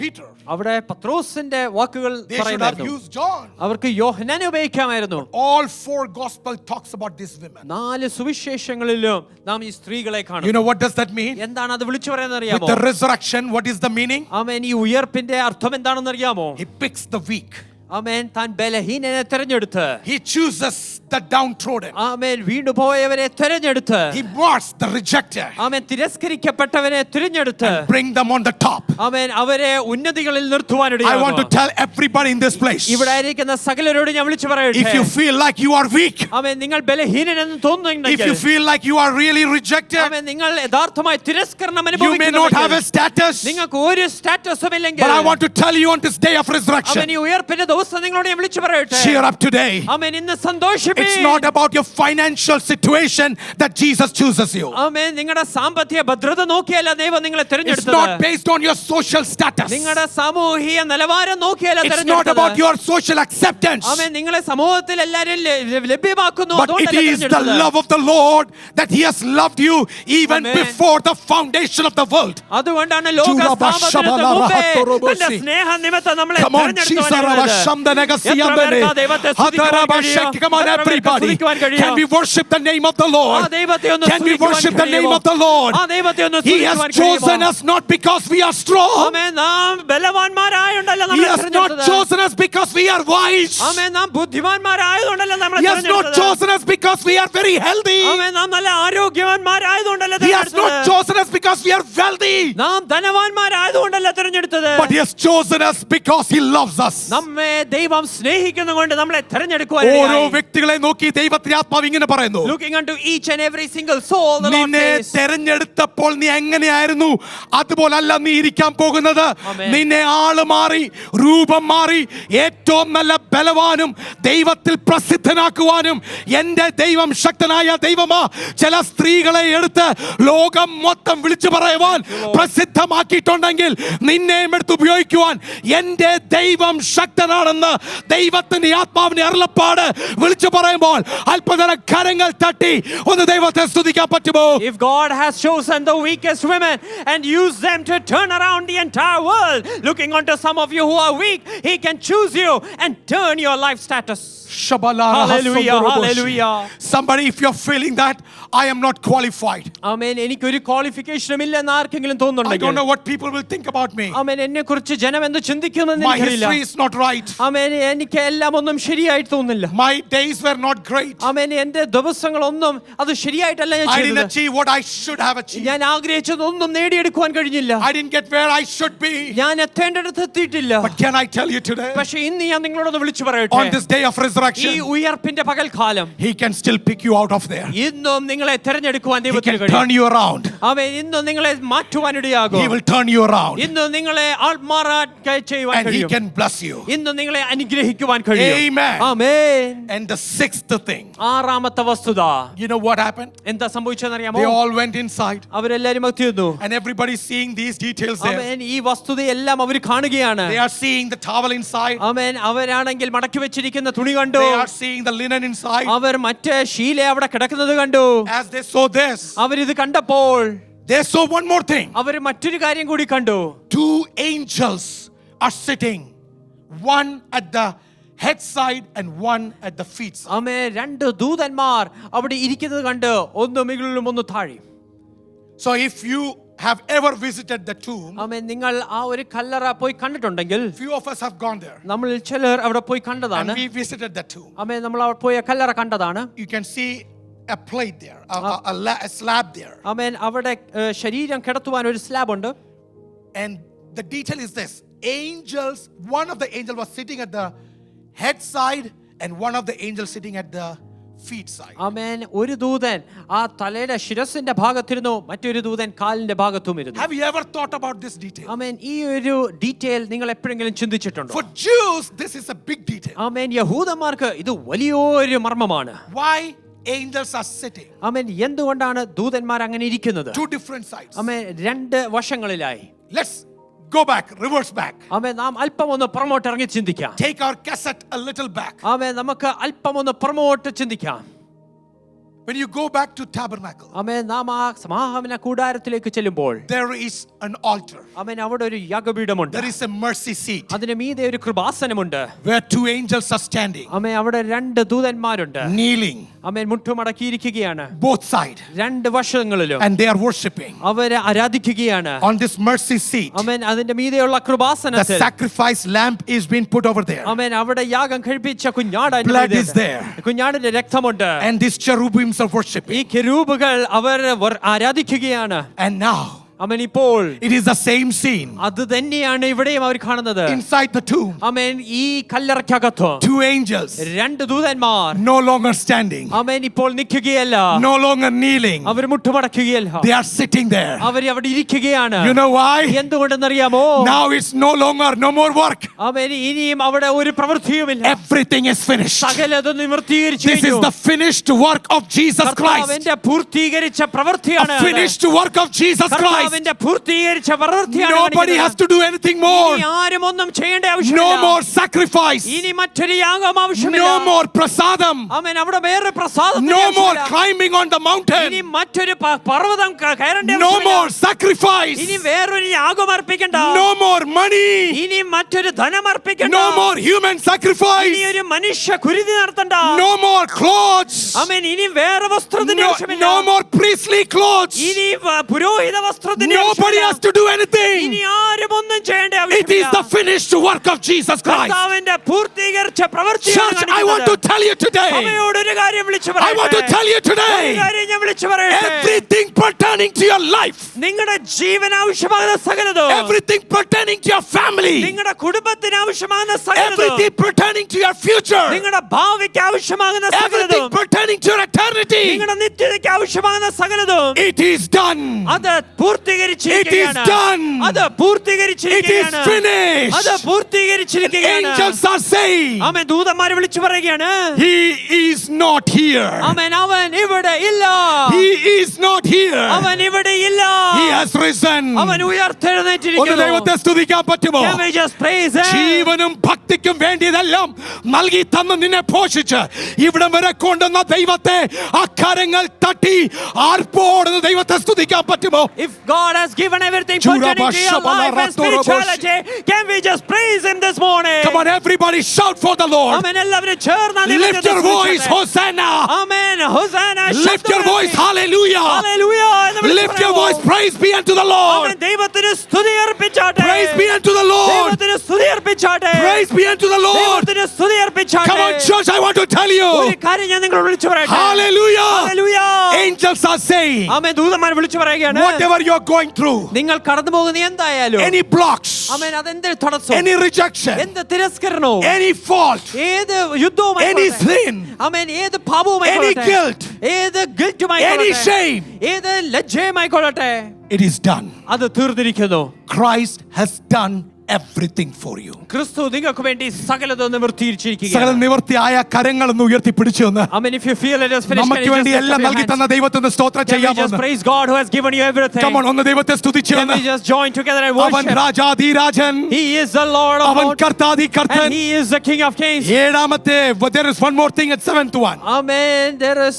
Peter. അവിടെ പത്രോസിന്റെ വാക്കുകൾ They should have പറയുമായിരുന്നു. used John. അവർക്ക് യോഹന്നാനെ ഉപയോഗിക്കാമായിരുന്നു. All four gospel talks about these women. 4 സുവിശേഷങ്ങളിലും നാം ഈ സ്ത്രീകളെ കാണും. You know what does that mean? എന്താണ് അത് വിളിച്ചു പറയുന്നത് With അറിയാമോ? the resurrection, what is the meaning? ആമേൻ, ഈ ഉയർപ്പിന്റെ അർത്ഥം എന്താണെന്ന് അറിയാമോ? He picks the weak. ആമേൻ, താൻ ബലഹീനനെ തെരഞ്ഞെടുത്ത്, He chooses the downtrodden. ആമേൻ, വീണുപോയവരെ തെരഞ്ഞെടുത്ത്, He marks the rejected. ആമേൻ, തിരസ്കരിക്കപ്പെട്ടവരെ തിരഞ്ഞെടുത്ത്, Bring them on the top. ആമേൻ, അവരെ ഉന്നതികളിൽ I നിർത്തുവാനിടയാകും. want to tell everybody in this place. ഇവിടെ ആയിരിക്കുന്ന സകലരോട് ഞാൻ വിളിച്ചു പറയട്ടെ, If you feel like you are weak, ആമേൻ, നിങ്ങൾ ബലഹീനനെന്ന് if തോന്നുന്നുണ്ടെങ്കിൽ, you feel like you are really rejected, ആമേൻ, നിങ്ങൾ യഥാർത്ഥമായി തിരസ്കരണം you may not have a അനുഭവിക്കുന്നുണ്ടെങ്കിൽ, status. നിങ്ങൾക്ക് ഒരു സ്റ്റാറ്റസും ഇല്ലെങ്കിൽ, But I want to tell you on this day of amen, resurrection, ഈ ഉയർപ്പിന്റെ ദിവസം നിങ്ങളോട് ഞാൻ വിളിച്ചു പറയട്ടെ, cheer up today. ആമേൻ, ഇന്ന് സന്തോഷിപ്പീൻ. It's not about your financial situation that Jesus chooses you. ആമേൻ, നിങ്ങളുടെ സാമ്പത്തിക ഭദ്രത നോക്കിയല്ല ദൈവം നിങ്ങളെ It's തിരഞ്ഞെടുത്തത്. not based on your social status. നിങ്ങളുടെ സാമൂഹിക നിലവാരം നോക്കിയല്ല It's not തിരഞ്ഞെടുത്തത്. about your social acceptance. ആമേൻ, നിങ്ങളെ സമൂഹത്തിൽ എല്ലാവരും ലഭ്യമാക്കുന്നു. But it അതുകൊണ്ടല്ല is the തിരഞ്ഞെടുത്തത്. love of the Lord that He has loved you even Amen. before the foundation of the world. അതുകൊണ്ടാണ് ലോകസ്ഥാപനത്തിന് മുമ്പേ തന്റെ സ്നേഹനിമിത്തം നമ്മളെ Come on, തിരഞ്ഞെടുത്തവൻ. എത്ര പേർക്ക് ആ ദൈവത്തെ സ്തുതിക്കുവാൻ കഴിയും? come on, എത്ര പേർക്ക് everybody. സ്തുതിക്കുവാൻ കഴിയും? Can we worship the name of the ആ Lord? ദൈവത്തെ ഒന്ന് Can we സ്തുതിക്കുവാൻ worship the name കഴിയുമോ? of the Lord? ആ ദൈവത്തെ ഒന്ന് He has സ്തുതിക്കുവാൻ chosen കഴിയുമോ? us not because we are strong. ആമേൻ, നാം ബലവാന്മാരായോണ്ടല്ല He നമ്മളെ has not തിരഞ്ഞെടുത്തത്. chosen us because we are wise. ആമേൻ, നാം ബുദ്ധിമാന്മാരായതുകൊണ്ടല്ല നമ്മളെ He has not തിരഞ്ഞെടുത്തത്. chosen us because we are very healthy. ആമേൻ, നാം നല്ല ആരോഗ്യവാന്മാരായതുകൊണ്ടല്ല He has not തിരഞ്ഞെടുത്തത്. chosen us because we are wealthy. നാം ധനവാന്മാരായതുകൊണ്ടല്ല തിരഞ്ഞെടുത്തത്. But He has chosen us because He loves us. നമ്മെ ദൈവം സ്നേഹിക്കുന്നതുകൊണ്ട് നമ്മളെ ഓരോ തിരഞ്ഞെടുക്കുവാൻ. വ്യക്തികളെ നോക്കി ദൈവത്തിന്റെ ആത്മാവ് ഇങ്ങനെ പറയുന്നു, Looking unto each and every single soul, the Lord നിന്നെ says, തെരഞ്ഞെടുത്തപ്പോൾ നീ എങ്ങനെയായിരുന്നു അതുപോലല്ല നീ ഇരിക്കാൻ പോകുന്നത്. Amen. നിന്നെ ആള് മാറി, രൂപം മാറി, ഏറ്റവും നല്ല ബലവാനും ദൈവത്തിൽ പ്രസിദ്ധനാക്കുവാനും എന്റെ ദൈവം ശക്തനായ ദൈവമാ. ചില സ്ത്രീകളെ എടുത്ത് ലോകം മൊത്തം വിളിച്ചു പറയുവാൻ പ്രസിദ്ധമാക്കിയിട്ടുണ്ടെങ്കിൽ നിന്നെയും എടുത്ത് ഉപയോഗിക്കുവാൻ എന്റെ ദൈവം ശക്തനാണെന്ന് ദൈവത്തിന്റെ ആത്മാവിന്റെ അരുളപ്പാട് വിളിച്ചു പറയുമ്പോൾ അല്പതരം കരങ്ങൾ തട്ടി ഒന്ന് ദൈവത്തെ സ്തുതിക്കാൻ പറ്റുമോ? if God has chosen the weakest women and used them to turn around the entire world, looking onto some of you who are weak, He can choose you and turn your life status. Hallelujah, hallelujah. Somebody, if you're feeling that I am not qualified, ആമേൻ, എനിക്കൊരു ക്വാളിഫിക്കേഷനും ഇല്ലെന്ന് ആർക്കെങ്കിലും I don't തോന്നുന്നുണ്ടെങ്കിൽ, know what people will think about me. ആമേൻ, എന്നെ കുറിച്ച് ജനം എന്ത് ചിന്തിക്കുമെന്ന് My എനിക്കറിയില്ല. history is not right. ആമേൻ, എനിക്ക് എല്ലാം ഒന്നും ശരിയായിട്ട് തോന്നുന്നില്ല. My days were not great. ആമേൻ, എന്റെ ദിവസങ്ങളൊന്നും അത് ശരിയായിട്ടല്ല ഞാൻ I didn't ചെയ്തത്. achieve what I should have achieved. ഞാൻ ആഗ്രഹിച്ചതൊന്നും നേടിയെടുക്കുവാൻ കഴിഞ്ഞില്ല. I didn't get where I should be. ഞാൻ എത്തേണ്ടടുത്ത് എത്തിയിട്ടില്ല. But can I tell you today, പക്ഷേ ഇന്ന് ഞാൻ നിങ്ങളോട് വിളിച്ചു on പറയട്ടെ, this day of ഈ resurrection, ഉയർപ്പിന്റെ പകൽക്കാലം He can still pick you out of there. ഇന്നും നിങ്ങളെ തെരഞ്ഞെടുക്കുവാൻ He ദൈവത്തിന് can turn കഴിയും. you around. അവൻ ഇന്നും നിങ്ങളെ മാറ്റുവാനിടയാകും. He will turn you around. ഇന്നും നിങ്ങളെ ആൾമാറാൻ ചെയ്യുവാൻ And He കഴിയും. can bless you. ഇന്നും നിങ്ങളെ അനുഗ്രഹിക്കുവാൻ കഴിയും. Amen. Amen. And the sixth thing, ആറാമത്തെ വസ്തുത, you know what happened? എന്താ സംഭവിച്ചെന്നറിയാമോ? They all went inside. അവരെല്ലാരും അകത്തിരുന്നു. And everybody seeing these details there. ആമേൻ. ഈ വസ്തുതയെല്ലാം അവർ കാണുകയാണ്. They are seeing the towel inside. ആമേൻ. അവരാണെങ്കിൽ മടക്കി വെച്ചിരിക്കുന്ന തുണി കണ്ടു. They are seeing the linen inside. അവർ മറ്റേ ശീല അവിടെ കിടക്കുന്നത് കണ്ടു. As they saw this, അവരിത് കണ്ടപ്പോൾ they saw one more thing. അവർ മറ്റൊരു കാര്യം കൂടി കണ്ടു. 2 angels are sitting, one at the head side and one at the feet side. ആമേൻ. 2 ദൂതന്മാർ അവിടെ ഇരിക്കുന്നത് കണ്ട്, ഒന്ന് മുകളിലും ഒന്ന് താഴെ. So if you have ever visited the tomb, ആമേൻ. നിങ്ങൾ ആ ഒരു കല്ലറ പോയി കണ്ടിട്ടുണ്ടെങ്കിൽ, few of us have gone there നമ്മൾ ചിലർ അവിടെ പോയി കണ്ടതാണ്. and we visited the tomb. ആമേൻ. നമ്മൾ അവിടെ പോയി കല്ലറ കണ്ടതാണ്. You can see a plate there, a slab there. ആമേൻ. അവിടെ ശരീരം കിടത്തുവാൻ ഒരു സ്ലാബ് ഉണ്ട്. And the detail is this: angels, one of the angels was sitting at the head side and one of the angels sitting at the feet side. ആമേൻ. ഒരു ദൂതൻ ആ തലയുടെ ശിരസിന്റെ ഭാഗത്തിരുന്നു, മറ്റൊരു ദൂതൻ കാലിന്റെ ഭാഗത്തും ഇരുന്നു. Have you ever thought about this detail? ആമേൻ. ഈ ഒരു ഡീറ്റെയിൽ നിങ്ങൾ എപ്പോഴെങ്കിലും ചിന്തിച്ചിട്ടുണ്ടോ? For Jews, this is a big detail. ആമേൻ. യഹൂദന്മാർക്ക് ഇത് വലിയൊരു മർമ്മമാണ്. Why angels are sitting? ആമേൻ. എന്തുകൊണ്ടാണ് ദൂതന്മാർ അങ്ങനെ ഇരിക്കുന്നത്? 2 different sides. Amen. 2 വശങ്ങളിലായി. Let's go back, reverse back. ആമേൻ. നാം അല്പം ഒന്ന് പുറമോട്ട് ഇറങ്ങി ചിന്തിക്കാം. Take our cassette a little back. ആമേൻ. നമുക്ക് അല്പം ഒന്ന് പുറമോട്ട് ചിന്തിക്കാം. When you go back to tabernacle, ആമേൻ. നാം ആ സമാഗമന കൂടാരത്തിലേക്ക് ചെല്ലുമ്പോൾ there is an altar. ആമേൻ. അവിടെ ഒരു യാഗപീഠമുണ്ട്. There is a mercy seat അതിന് മീതെ ഒരു കൃപാസനമുണ്ട്. where 2 angels are standing, ആമേൻ. അവിടെ 2 ദൂതന്മാരുണ്ട്. kneeling, ആമേൻ. മുട്ടുമടക്കിയിരിക്കുകയാണ് both side, 2 വശങ്ങളിലും. and they are worshiping. അവരെ ആരാധിക്കുകയാണ്. On this mercy seat, ആമേൻ. അതിന്റെ മീതെയുള്ള the കൃപാസനത്തിൽ sacrifice lamb is being put over there. ആമേൻ. അവിടെ യാഗം കഴിപ്പിച്ച കുഞ്ഞാട് അതിന്റെ Blood മീതെ is ഉണ്ട്. there. കുഞ്ഞാടിന്റെ രക്തമുണ്ട്. And these cherubims are ഈ worshiping. കെരൂബുകൾ അവർ ആരാധിക്കുകയാണ്. And now, ആമേൻ. ഇപ്പോൾ it is the same scene അത് തന്നെയാണ് ഇവിടെയും അവർ കാണുന്നത്. inside the tomb. ആമേൻ. ഈ കല്ലറയ്ക്കകത്ത് 2 angels 2 ദൂതന്മാർ no longer standing, ആമേൻ ഇപ്പോൾ നിൽക്കുകയല്ല. no longer kneeling. Our മുട്ടുമടക്കുകയല്ല. They are sitting there. അവർ അവിടെ ഇരിക്കുകയാണ്. You know why? എന്തുകൊണ്ടെന്നറിയാമോ? Now it's no more work. ആമേൻ. ഇനിയും അവിടെ ഒരു പ്രവൃത്തിയുമില്ല. Everything is finished. സകലതും നിവർത്തീകരിച്ചു. This is the finished work of Jesus Christ. കർത്താവിന്റെ പൂർത്തീകരിച്ച പ്രവൃത്തിയാണ്. A finished work of Jesus Christ. കർത്താവിന്റെ പൂർത്തീകരിച്ച പ്രവൃത്തിയാണ്. Nobody has to do anything more. ഇനി ആരും ഒന്നും ചെയ്യേണ്ട ആവശ്യമില്ല. No more sacrifice. ഇനി മറ്റൊരു യാഗം ആവശ്യമില്ല. No more prasadam. ആമേൻ. അവിടെ വേറെ പ്രസാദം. No more climbing on the ഇനി mountain. മറ്റൊരു പർവ്വതം കയറേണ്ട No ആവശ്യമില്ല. more sacrifice. ഇനി വേറൊരു യാഗം അർപ്പിക്കണ്ട. No more money. ഇനി മറ്റൊരു ധനം അർപ്പിക്കണ്ട. No more human ഇനി sacrifice. ഒരു മനുഷ്യ കുരുതി നടത്തണ്ട. No more clothes. ആമേൻ. ഇനി വേറെ വസ്ത്രത്തിന്റെ ആവശ്യമില്ല. No more priestly clothes. ഇനി പുരോഹിത വസ്ത്രത്തിന്റെ അത്ഭുതത്തിന്റെ Nobody has to do anything. ഇനി ആരും ഒന്നും ചെയ്യേണ്ട It is the finished work of Jesus Christ. കർത്താവിന്റെ പൂർത്തീകരിച്ച Church, I want to tell you today. സഭയോട് ഒരു കാര്യം വിളിച്ചു I want to tell you today. ഒരു കാര്യം ഞാൻ വിളിച്ചു പറയട്ടെ. Everything pertaining to your life. നിങ്ങളുടെ ജീവൻ ആവശ്യമാകുന്ന സകലതും, Everything pertaining to your family. നിങ്ങളുടെ കുടുംബത്തിന് ആവശ്യമാകുന്ന സകലതും, Everything pertaining to your future. നിങ്ങളുടെ ഭാവിക്ക് ആവശ്യമാകുന്ന സകലതും, Everything pertaining to your eternity. നിങ്ങളുടെ നിത്യതയ്ക്ക് ആവശ്യമാകുന്ന സകലതും It is done. അത് പൂർത്തീകരിച്ചിരിക്കുകയാണ്. It is done. അത് പൂർത്തീകരിച്ചിരിക്കുകയാണ്. It is finished. അത് പൂർത്തീകരിച്ചിരിക്കുകയാണ്. Angels are saying, ആമേൻ. ദൂതന്മാർ വിളിച്ചു പറയുകയാണ്, He is not here. ആമേൻ, അവൻ ഇവിടെ ഇല്ല. He is not here. അവൻ ഇവിടെ ഇല്ല. He has risen. അവൻ ഒന്ന് ഉയർത്തെഴുന്നേറ്റിരിക്കുന്നു. ദൈവത്തെ സ്തുതിക്കാൻ പറ്റുമോ? Can we just praise him? ജീവനും ഭക്തിക്കും വേണ്ടിയതെല്ലാം നൽകി തന്ന് നിന്നെ പോഷിച്ച് ഇവിടം വരെ കൊണ്ടുവന്ന ദൈവത്തെ അക്കരങ്ങൾ തട്ടി ആർപ്പോടുന്ന ദൈവത്തെ സ്തുതിക്കാൻ പറ്റുമോ? If God has given everything pertaining to your life and spirituality, can we just praise him this morning? Come on, everybody shout for the Lord. ആമേൻ. എല്ലാവരും ചേർന്ന് Lift your voice, Hosanna. Amen. Hosanna. Lift your voice, hallelujah. Hallelujah എന്ന് വിളിച്ചു Lift your പറയാമോ? voice, praise be unto the Lord. ആമേൻ. ദൈവത്തിന് സ്തുതി അർപ്പിച്ചാട്ടെ. Praise be unto the Lord. ദൈവത്തിന് സ്തുതി അർപ്പിച്ചാട്ടെ. Praise be unto the Lord. ദൈവത്തിന് സ്തുതി അർപ്പിച്ചാട്ടെ. Come on, church, I want to tell you. ഒരു കാര്യം ഞാൻ നിങ്ങളോട് വിളിച്ചു പറയട്ടെ. Hallelujah. Hallelujah. Angels are saying, ആമേൻ. ദൂതന്മാർ വിളിച്ചു പറയുകയാണ്, whatever you're going through, നിങ്ങൾ കടന്നു പോകുന്ന എന്തായാലും, any blocks, ആമേൻ, അതെന്ത് തടസ്സം, any rejection, എന്ത് തിരസ്കരണവും, any fault, ഏത് യുദ്ധവുമായി, any sin, ആമേൻ, ഏത് പാപവുമായി, any guilt, ഏത് ഗിൽറ്റുമായി, any shame, ഏത് ലജ്ജയുമായിക്കൊള്ളട്ടെ, it is done. അത് തീർന്നിരിക്കുന്നു. Christ has done everything for you. ക്രിസ്തു നിങ്ങൾക്ക് വേണ്ടി സകലതും സകല നിവർത്തിയിരിക്കുകയാണ്. നിവർത്തിയായ കരങ്ങൾ ഒന്ന് ഉയർത്തി പിടിച്ചെന്ന് ആമേൻ. If you feel it is finished, can നമുക്ക് you വേണ്ടി just lift എല്ലാം up your നൽകി hands? തന്ന ദൈവത്തിന് സ്തോത്രം Can we just ചെയ്യാമോ? praise God who has given you everything? Come on, ഒന്ന് ദൈവത്തെ Can സ്തുതിച്ചെന്ന്. we just join together and അവൻ worship? രാജാധിരാജൻ, He is the Lord of അവൻ Lords കർത്താധി കർത്തൻ. and He is the King of Kings. ഏഴാമത്തെ, there is one more thing at seventh one. Amen. There is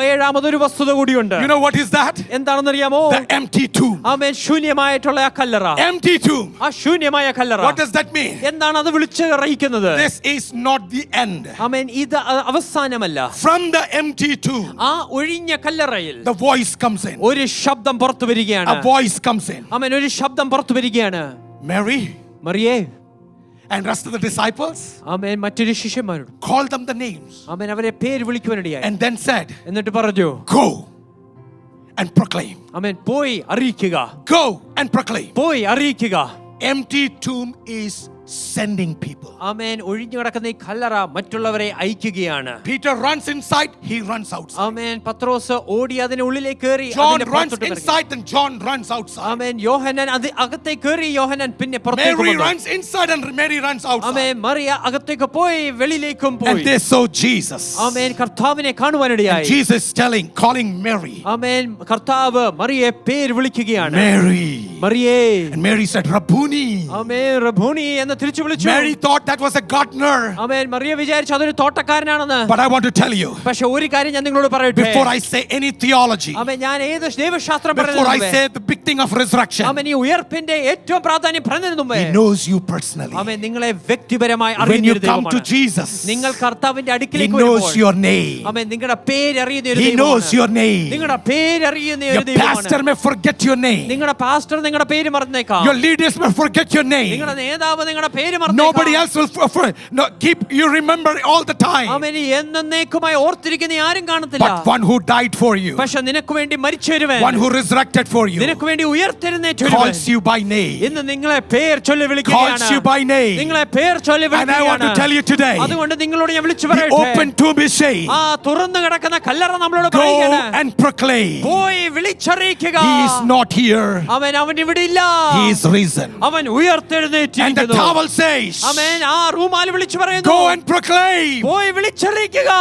ഏഴാമതൊരു വസ്തുത കൂടിയുണ്ട്. You know what is that? എന്താണെന്ന് അറിയാമോ? The empty tomb. ആമേൻ. ശൂന്യമായിട്ടുള്ള ആ കല്ലറ. Empty tomb. ആ ശൂന്യമായ കല്ലറ. What does that mean? എന്താണ് അത് വിളിച്ച് അറിയിക്കുന്നത്? This is not the end. ആമേൻ. ഇത് അവസാനമല്ല. From the empty tomb, ആ ഒഴിഞ്ഞ കല്ലറയിൽ the voice comes in. ഒരു ശബ്ദം പുറത്തു വരികയാണ്. A voice comes in. ആമേൻ. ഒരു ശബ്ദം പുറത്തു വരികയാണ്. Mary മറിയേ, and rest of the disciples ആമേൻ, മറ്റൊരു ശിഷ്യന്മാരോട് called them the names ആമേൻ അവരെ പേര് വിളിക്കുവാനിടയായി. and then said, എന്നിട്ട് പറഞ്ഞു, go and proclaim. ആമേൻ, പോയി അറിയിക്കുക, Go and proclaim. പോയി അറിയിക്കുക. Empty tomb is sending people. ആമേൻ. ഒഴിഞ്ഞു കിടക്കുന്ന ഈ കല്ലറ മറ്റുള്ളവരെ അയക്കുകയാണ്. Peter runs inside, he runs outside. ആമേൻ. പത്രോസ് ഓടി അതിനുള്ളിലേക്ക് കയറി. John runs inside and John runs outside. ആമേൻ. യോഹന്നാൻ അകത്തേക്ക് കയറി, യോഹന്നാൻ പിന്നെ പുറത്തേക്ക് Mary വന്നു. runs inside and Mary runs outside. ആമേൻ. മറിയ അകത്തേക്ക് പോയി, വെളിയിലേക്കും And പോയി. they saw Jesus. ആമേൻ. കർത്താവിനെ And കാണുവാനിടയായി. Jesus calling Mary. ആമേൻ. കർത്താവ് മറിയെ പേര് വിളിക്കുകയാണ്. Mary. മറിയേ. And Mary said, Rabboni. ആമേൻ. റബ്ബൂനി എന്ന് തിരിച്ചു വിളിച്ചു. Mary thought that was a gardener. ആമേൻ. മറിയ വിചാരിച്ചു അതൊരു തോട്ടക്കാരനാണെന്ന്. But I want to tell you, പക്ഷെ ഒരു കാര്യം ഞാൻ നിങ്ങളോട് പറയട്ടെ. before I say any theology, ആമേൻ. ഞാൻ ഏത് ദൈവശാസ്ത്രം before I പറയുന്നതിന് say the big thing of resurrection, ആമേൻ, ഈ ഉയർപ്പിന്റെ ഏറ്റവും പ്രാധാന്യം പറയുന്നതിന് മുമ്പേ He knows you personally. ആമേൻ, നിങ്ങളെ വ്യക്തിപരമായി When അറിയുന്ന you ഒരു come to ദൈവമാണ്. Jesus, നിങ്ങൾ കർത്താവിന്റെ He അടുക്കിലേക്ക് knows വരുമ്പോൾ your name. ആമേൻ, നിങ്ങളുടെ പേര് അറിയുന്ന ഒരു He knows ദൈവമാണ്. your name. നിങ്ങളുടെ പേര് അറിയുന്ന Your ഒരു ദൈവമാണ്. pastor may forget your name. നിങ്ങളുടെ പാസ്റ്റർ നിങ്ങളുടെ പേര് മറന്നേക്കാം. Your leaders may forget your name. നിങ്ങളുടെ നേതാവ് നിങ്ങളുടെ പേര് Nobody മറന്നേക്കാം. else will no, keep you remember all the time. ആമേൻ. എന്നേക്കുമായി ഓർത്തിരിക്കുന്ന ആരും കാണത്തില്ല. But one who died for you, പക്ഷെ നിനക്ക് വേണ്ടി മരിച്ചൊരുവൻ, one who resurrected for you, നിനക്ക് വേണ്ടി ഉയർത്തെഴുന്നേറ്റൊരുവൻ calls you by name. ഇന്ന് നിങ്ങളെ പേർ ചൊല്ലി Calls വിളിക്കുകയാണ്. you by name. നിങ്ങളെ പേർ ചൊല്ലി And I want to tell you today, അതുകൊണ്ട് നിങ്ങളോട് ഞാൻ വിളിച്ചു the പറയട്ടെ. open tomb is saying, ആ തുറന്നു കിടക്കുന്ന കല്ലറ നമ്മളോട് go പറയുകയാണ്, and proclaim. പോയി വിളിച്ചറിയിക്കുക. He is not here. അവൻ ഇവിടെ ഇല്ല. He is risen. അവൻ And the ഉയർത്തെഴുന്നേറ്റിരിക്കുന്നു. towel says, ആമേൻ. ആ റൂമാൽ വിളിച്ചു പറയുന്നു, go and proclaim. പോയി വിളിച്ചറിയിക്കുക.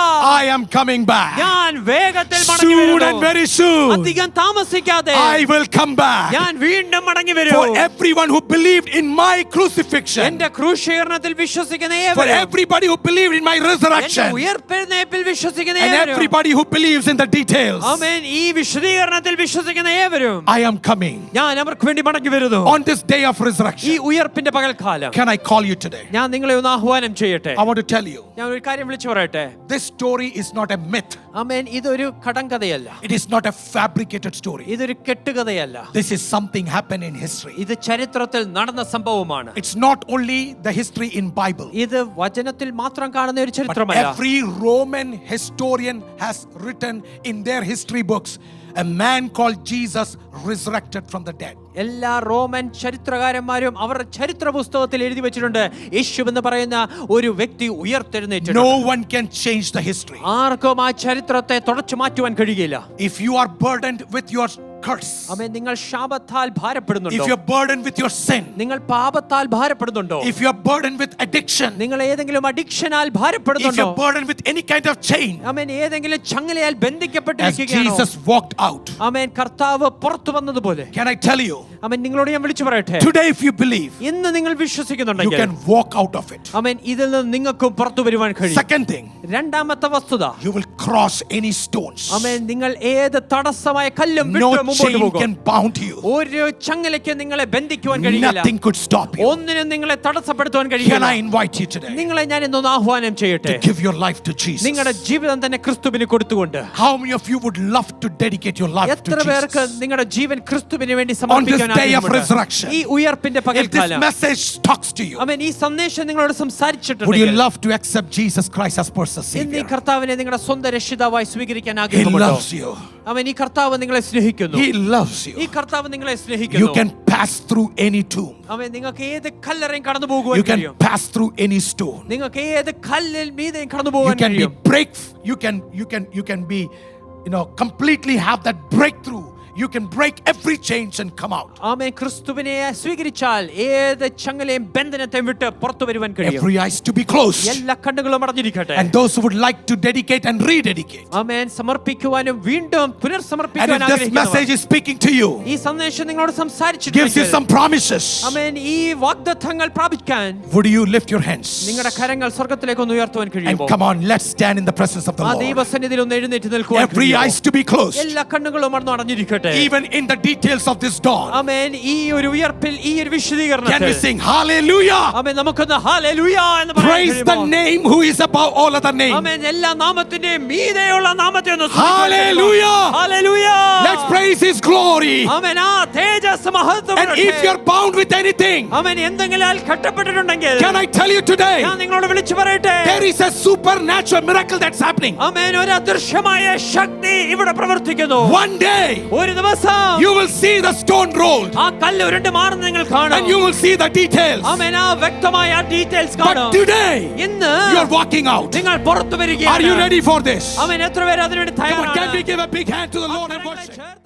I am coming back. ഞാൻ വേഗത്തിൽ മടങ്ങി Soon വരുന്നു. and very soon, അധികം താമസിക്കാതെ I will come back. ഞാൻ വീണ്ടും മടങ്ങി വരും. For everyone who believed in my crucifixion, എന്റെ ക്രൂശീകരണത്തിൽ വിശ്വസിക്കുന്ന for ഏവരും, everybody who believed in my എന്റെ resurrection, ഉയർപ്പെഴുന്നേൽപ്പിൽ വിശ്വസിക്കുന്ന and ഏവരും, everybody who believes in the details, ആമേൻ, ഈ വിശദീകരണത്തിൽ വിശ്വസിക്കുന്ന ഏവരും, I am coming. ഞാൻ അവർക്ക് വേണ്ടി മടങ്ങി വരുന്നു. On this day of ഈ resurrection, ഉയർപ്പിന്റെ പകൽക്കാലം can I call you today? ഞാൻ നിങ്ങളെ ഒന്ന് ആഹ്വാനം ചെയ്യട്ടെ. I want to tell you, ഞാൻ ഒരു കാര്യം വിളിച്ചു പറയട്ടെ. this story is not a myth. ആമേൻ. ഇതൊരു കടങ്കഥയല്ല. It is not a fabricated story. ഇതൊരു കെട്ടുകഥയല്ല. ചരിത്രമല്ല. This is something happened in history. ഇത് ചരിത്രത്തിൽ നടന്ന സംഭവമാണ്. It's not only the history in Bible. ഇത് വചനത്തിൽ മാത്രം കാണുന്ന ഒരു But ചരിത്രമല്ല. every Roman historian has written in their history books, a man called Jesus resurrected from the dead. എല്ലാ റോമൻ ചരിത്രകാരന്മാരും അവരുടെ ചരിത്ര പുസ്തകത്തിൽ എഴുതി വെച്ചിട്ടുണ്ട്, യേശു എന്ന് പറയുന്ന ഒരു വ്യക്തി ഉയർത്തെഴുന്നേറ്റു. No one can change the history. ആർക്കും ആ ചരിത്രത്തെ തുടച്ചു മാറ്റുവാൻ കഴിയില്ല. If you are burdened with your curse, ആമേൻ, നിങ്ങൾ ശാപത്താൽ if ഭാരപ്പെടുന്നുണ്ടോ? you're burdened with your sin, നിങ്ങൾ പാപത്താൽ ഭാരപ്പെടുന്നുണ്ടോ? if you're burdened with addiction, നിങ്ങൾ ഏതെങ്കിലും അഡിക്ഷനാൽ if ഭാരപ്പെടുന്നുണ്ടോ? you're burdened with any kind of chain, ആമേൻ, ഏതെങ്കിലും ചങ്ങലയാൽ as ബന്ധിക്കപ്പെട്ടിരിക്കുകയാണോ? Jesus walked out, ആമേൻ, കർത്താവ് പുറത്തു വന്നതുപോലെ. can I tell you, ആമേൻ, നിങ്ങളോട് ഞാൻ വിളിച്ചു പറയട്ടെ, today if you believe, ഇന്ന് നിങ്ങൾ you വിശ്വസിക്കുന്നുണ്ടെങ്കിൽ can walk out of it. ആമേൻ, ഇതിൽ നിന്ന് നിങ്ങൾക്കും പുറത്തു വരുവാൻ കഴിയും. Second thing, രണ്ടാമത്തെ വസ്തുത, you will cross any stones. ആമേൻ, നിങ്ങൾ ഏത് തടസ്സമായ കല്ലും No വിട്ട് മുമ്പോട്ട് chain പോകും. can bound you. ഒരു ചങ്ങലയ്ക്ക് നിങ്ങളെ ബന്ധിക്കുവാൻ കഴിയില്ല. Nothing could stop you. ഒന്നിനും നിങ്ങളെ തടസ്സപ്പെടുത്തുവാൻ Can കഴിയില്ല. I invite you today നിങ്ങളെ ഞാൻ ഇന്നൊന്ന് ആഹ്വാനം ചെയ്യട്ടെ, to give your life to Jesus? നിങ്ങളുടെ ജീവിതം തന്നെ ക്രിസ്തുവിന് കൊടുത്തുകൊണ്ട്. How many of you would love to dedicate your life to എത്ര പേർക്ക് Jesus? നിങ്ങളുടെ ജീവൻ ക്രിസ്തുവിന് വേണ്ടി On സമർപ്പിക്കാൻ this day of ആഗ്രഹമുണ്ട്? resurrection, ഈ ഉയർപ്പിന്റെ if this പകൽക്കാലം message talks to you, ആമേൻ, ഈ സന്ദേശം നിങ്ങളോട് would you സംസാരിച്ചിട്ടുണ്ടെങ്കിൽ love to accept Jesus Christ as personal ഇന്ന് ഈ Savior? കർത്താവിനെ നിങ്ങളുടെ സ്വന്തം രക്ഷിതാവായി സ്വീകരിക്കാൻ He ആഗ്രഹമുണ്ടോ? loves you. ആമേൻ, ഈ കർത്താവ് നിങ്ങളെ സ്നേഹിക്കുന്നു. He loves ഈ you. കർത്താവ് നിങ്ങളെ You സ്നേഹിക്കുന്നു. can pass through any tomb. ആമേൻ, നിങ്ങൾക്ക് ഏത് കല്ലറയും കടന്നു പോകുവാൻ You can കഴിയും. pass through any stone. നിങ്ങൾക്ക് ഏത് കല്ലിൽ മീതെയും കടന്നു You പോകാൻ can be കഴിയും. you can be, completely have that breakthrough. You can break every chains and come out. ആമേൻ, ക്രിസ്തുവിനെ സ്വീകരിച്ചാൽ ഏത് ചങ്ങലയും ബന്ധനത്തെയും വിട്ട് പുറത്തു വരുവാൻ കഴിയും. Every eyes to be closed. എല്ലാ കണ്ണുകളും അടഞ്ഞിരിക്കട്ടെ. And those who would like to dedicate and rededicate. ആമേൻ, സമർപ്പിക്കുവാനും വീണ്ടും And പുനർസമർപ്പിക്കുവാൻ if this message ആഗ്രഹിക്കുന്നവർ, is speaking to you, ഈ സന്ദേശം നിങ്ങളോട് gives you സംസാരിച്ചിട്ടുണ്ടെങ്കിൽ, some promises, ആമേൻ, ഈ വാഗ്ദത്തങ്ങൾ പ്രാപിക്കാൻ would you lift your hands നിങ്ങളുടെ കരങ്ങൾ സ്വർഗ്ഗത്തിലേക്ക് ഒന്ന് ഉയർത്തുവാൻ and കഴിയുമോ? come on, let's stand in the presence of the ആ Lord. ദൈവസന്നിധിയിൽ ഒന്ന് എഴുന്നേറ്റ് നിൽക്കുവാൻ Every കഴിയുമോ? eyes to be closed. എല്ലാ കണ്ണുകളും അടഞ്ഞിരിക്കട്ടെ. Even in the details of this dawn, ആമേൻ, ഈ ഒരു ഉയർപ്പിൽ, ഈ ഒരു can we വിശദീകരണത്തിൽ, sing hallelujah? ആമേൻ, നമുക്കൊന്ന് ഹല്ലേലൂയ എന്ന് പറയാൻ Praise the കഴിയുമോ? name who is above all other names. ആമേൻ, എല്ലാ നാമത്തിന്റെയും മീതെയുള്ള നാമത്തെ ഒന്ന് Hallelujah. Hallelujah. Let's praise his glory. ആമേൻ, ആ തേജസ്സ് മഹത്വം. And if you're bound with anything, ആമേൻ, എന്തെങ്കിലും കെട്ടപ്പെട്ടിട്ടുണ്ടെങ്കിൽ, can I tell you today, ഞാൻ നിങ്ങളോട് വിളിച്ചു പറയട്ടെ, there is a supernatural miracle that's happening. ആമേൻ, ഒരു അദൃശ്യമായ ശക്തി ഇവിടെ പ്രവർത്തിക്കുന്നു. One day, ഒരു ദിവസം you will see the stone rolled ആ കല്ല് ഉരുണ്ട് മാറുന്നത് നിങ്ങൾ കാണും. and you will see the details. ആമേൻ, ആ വ്യക്തമായ ആ ഡീറ്റെയിൽസ് But കാണും. today, ഇന്ന് you're walking out. നിങ്ങൾ പുറത്തു Are you വരികയാണ്. ready for this? ആമേൻ, എത്ര പേര് അതിനുവേണ്ടി Come on, can we തയ്യാറാണ്? give a big hand to the Lord and കരങ്ങളെ worship? ചേർത്ത്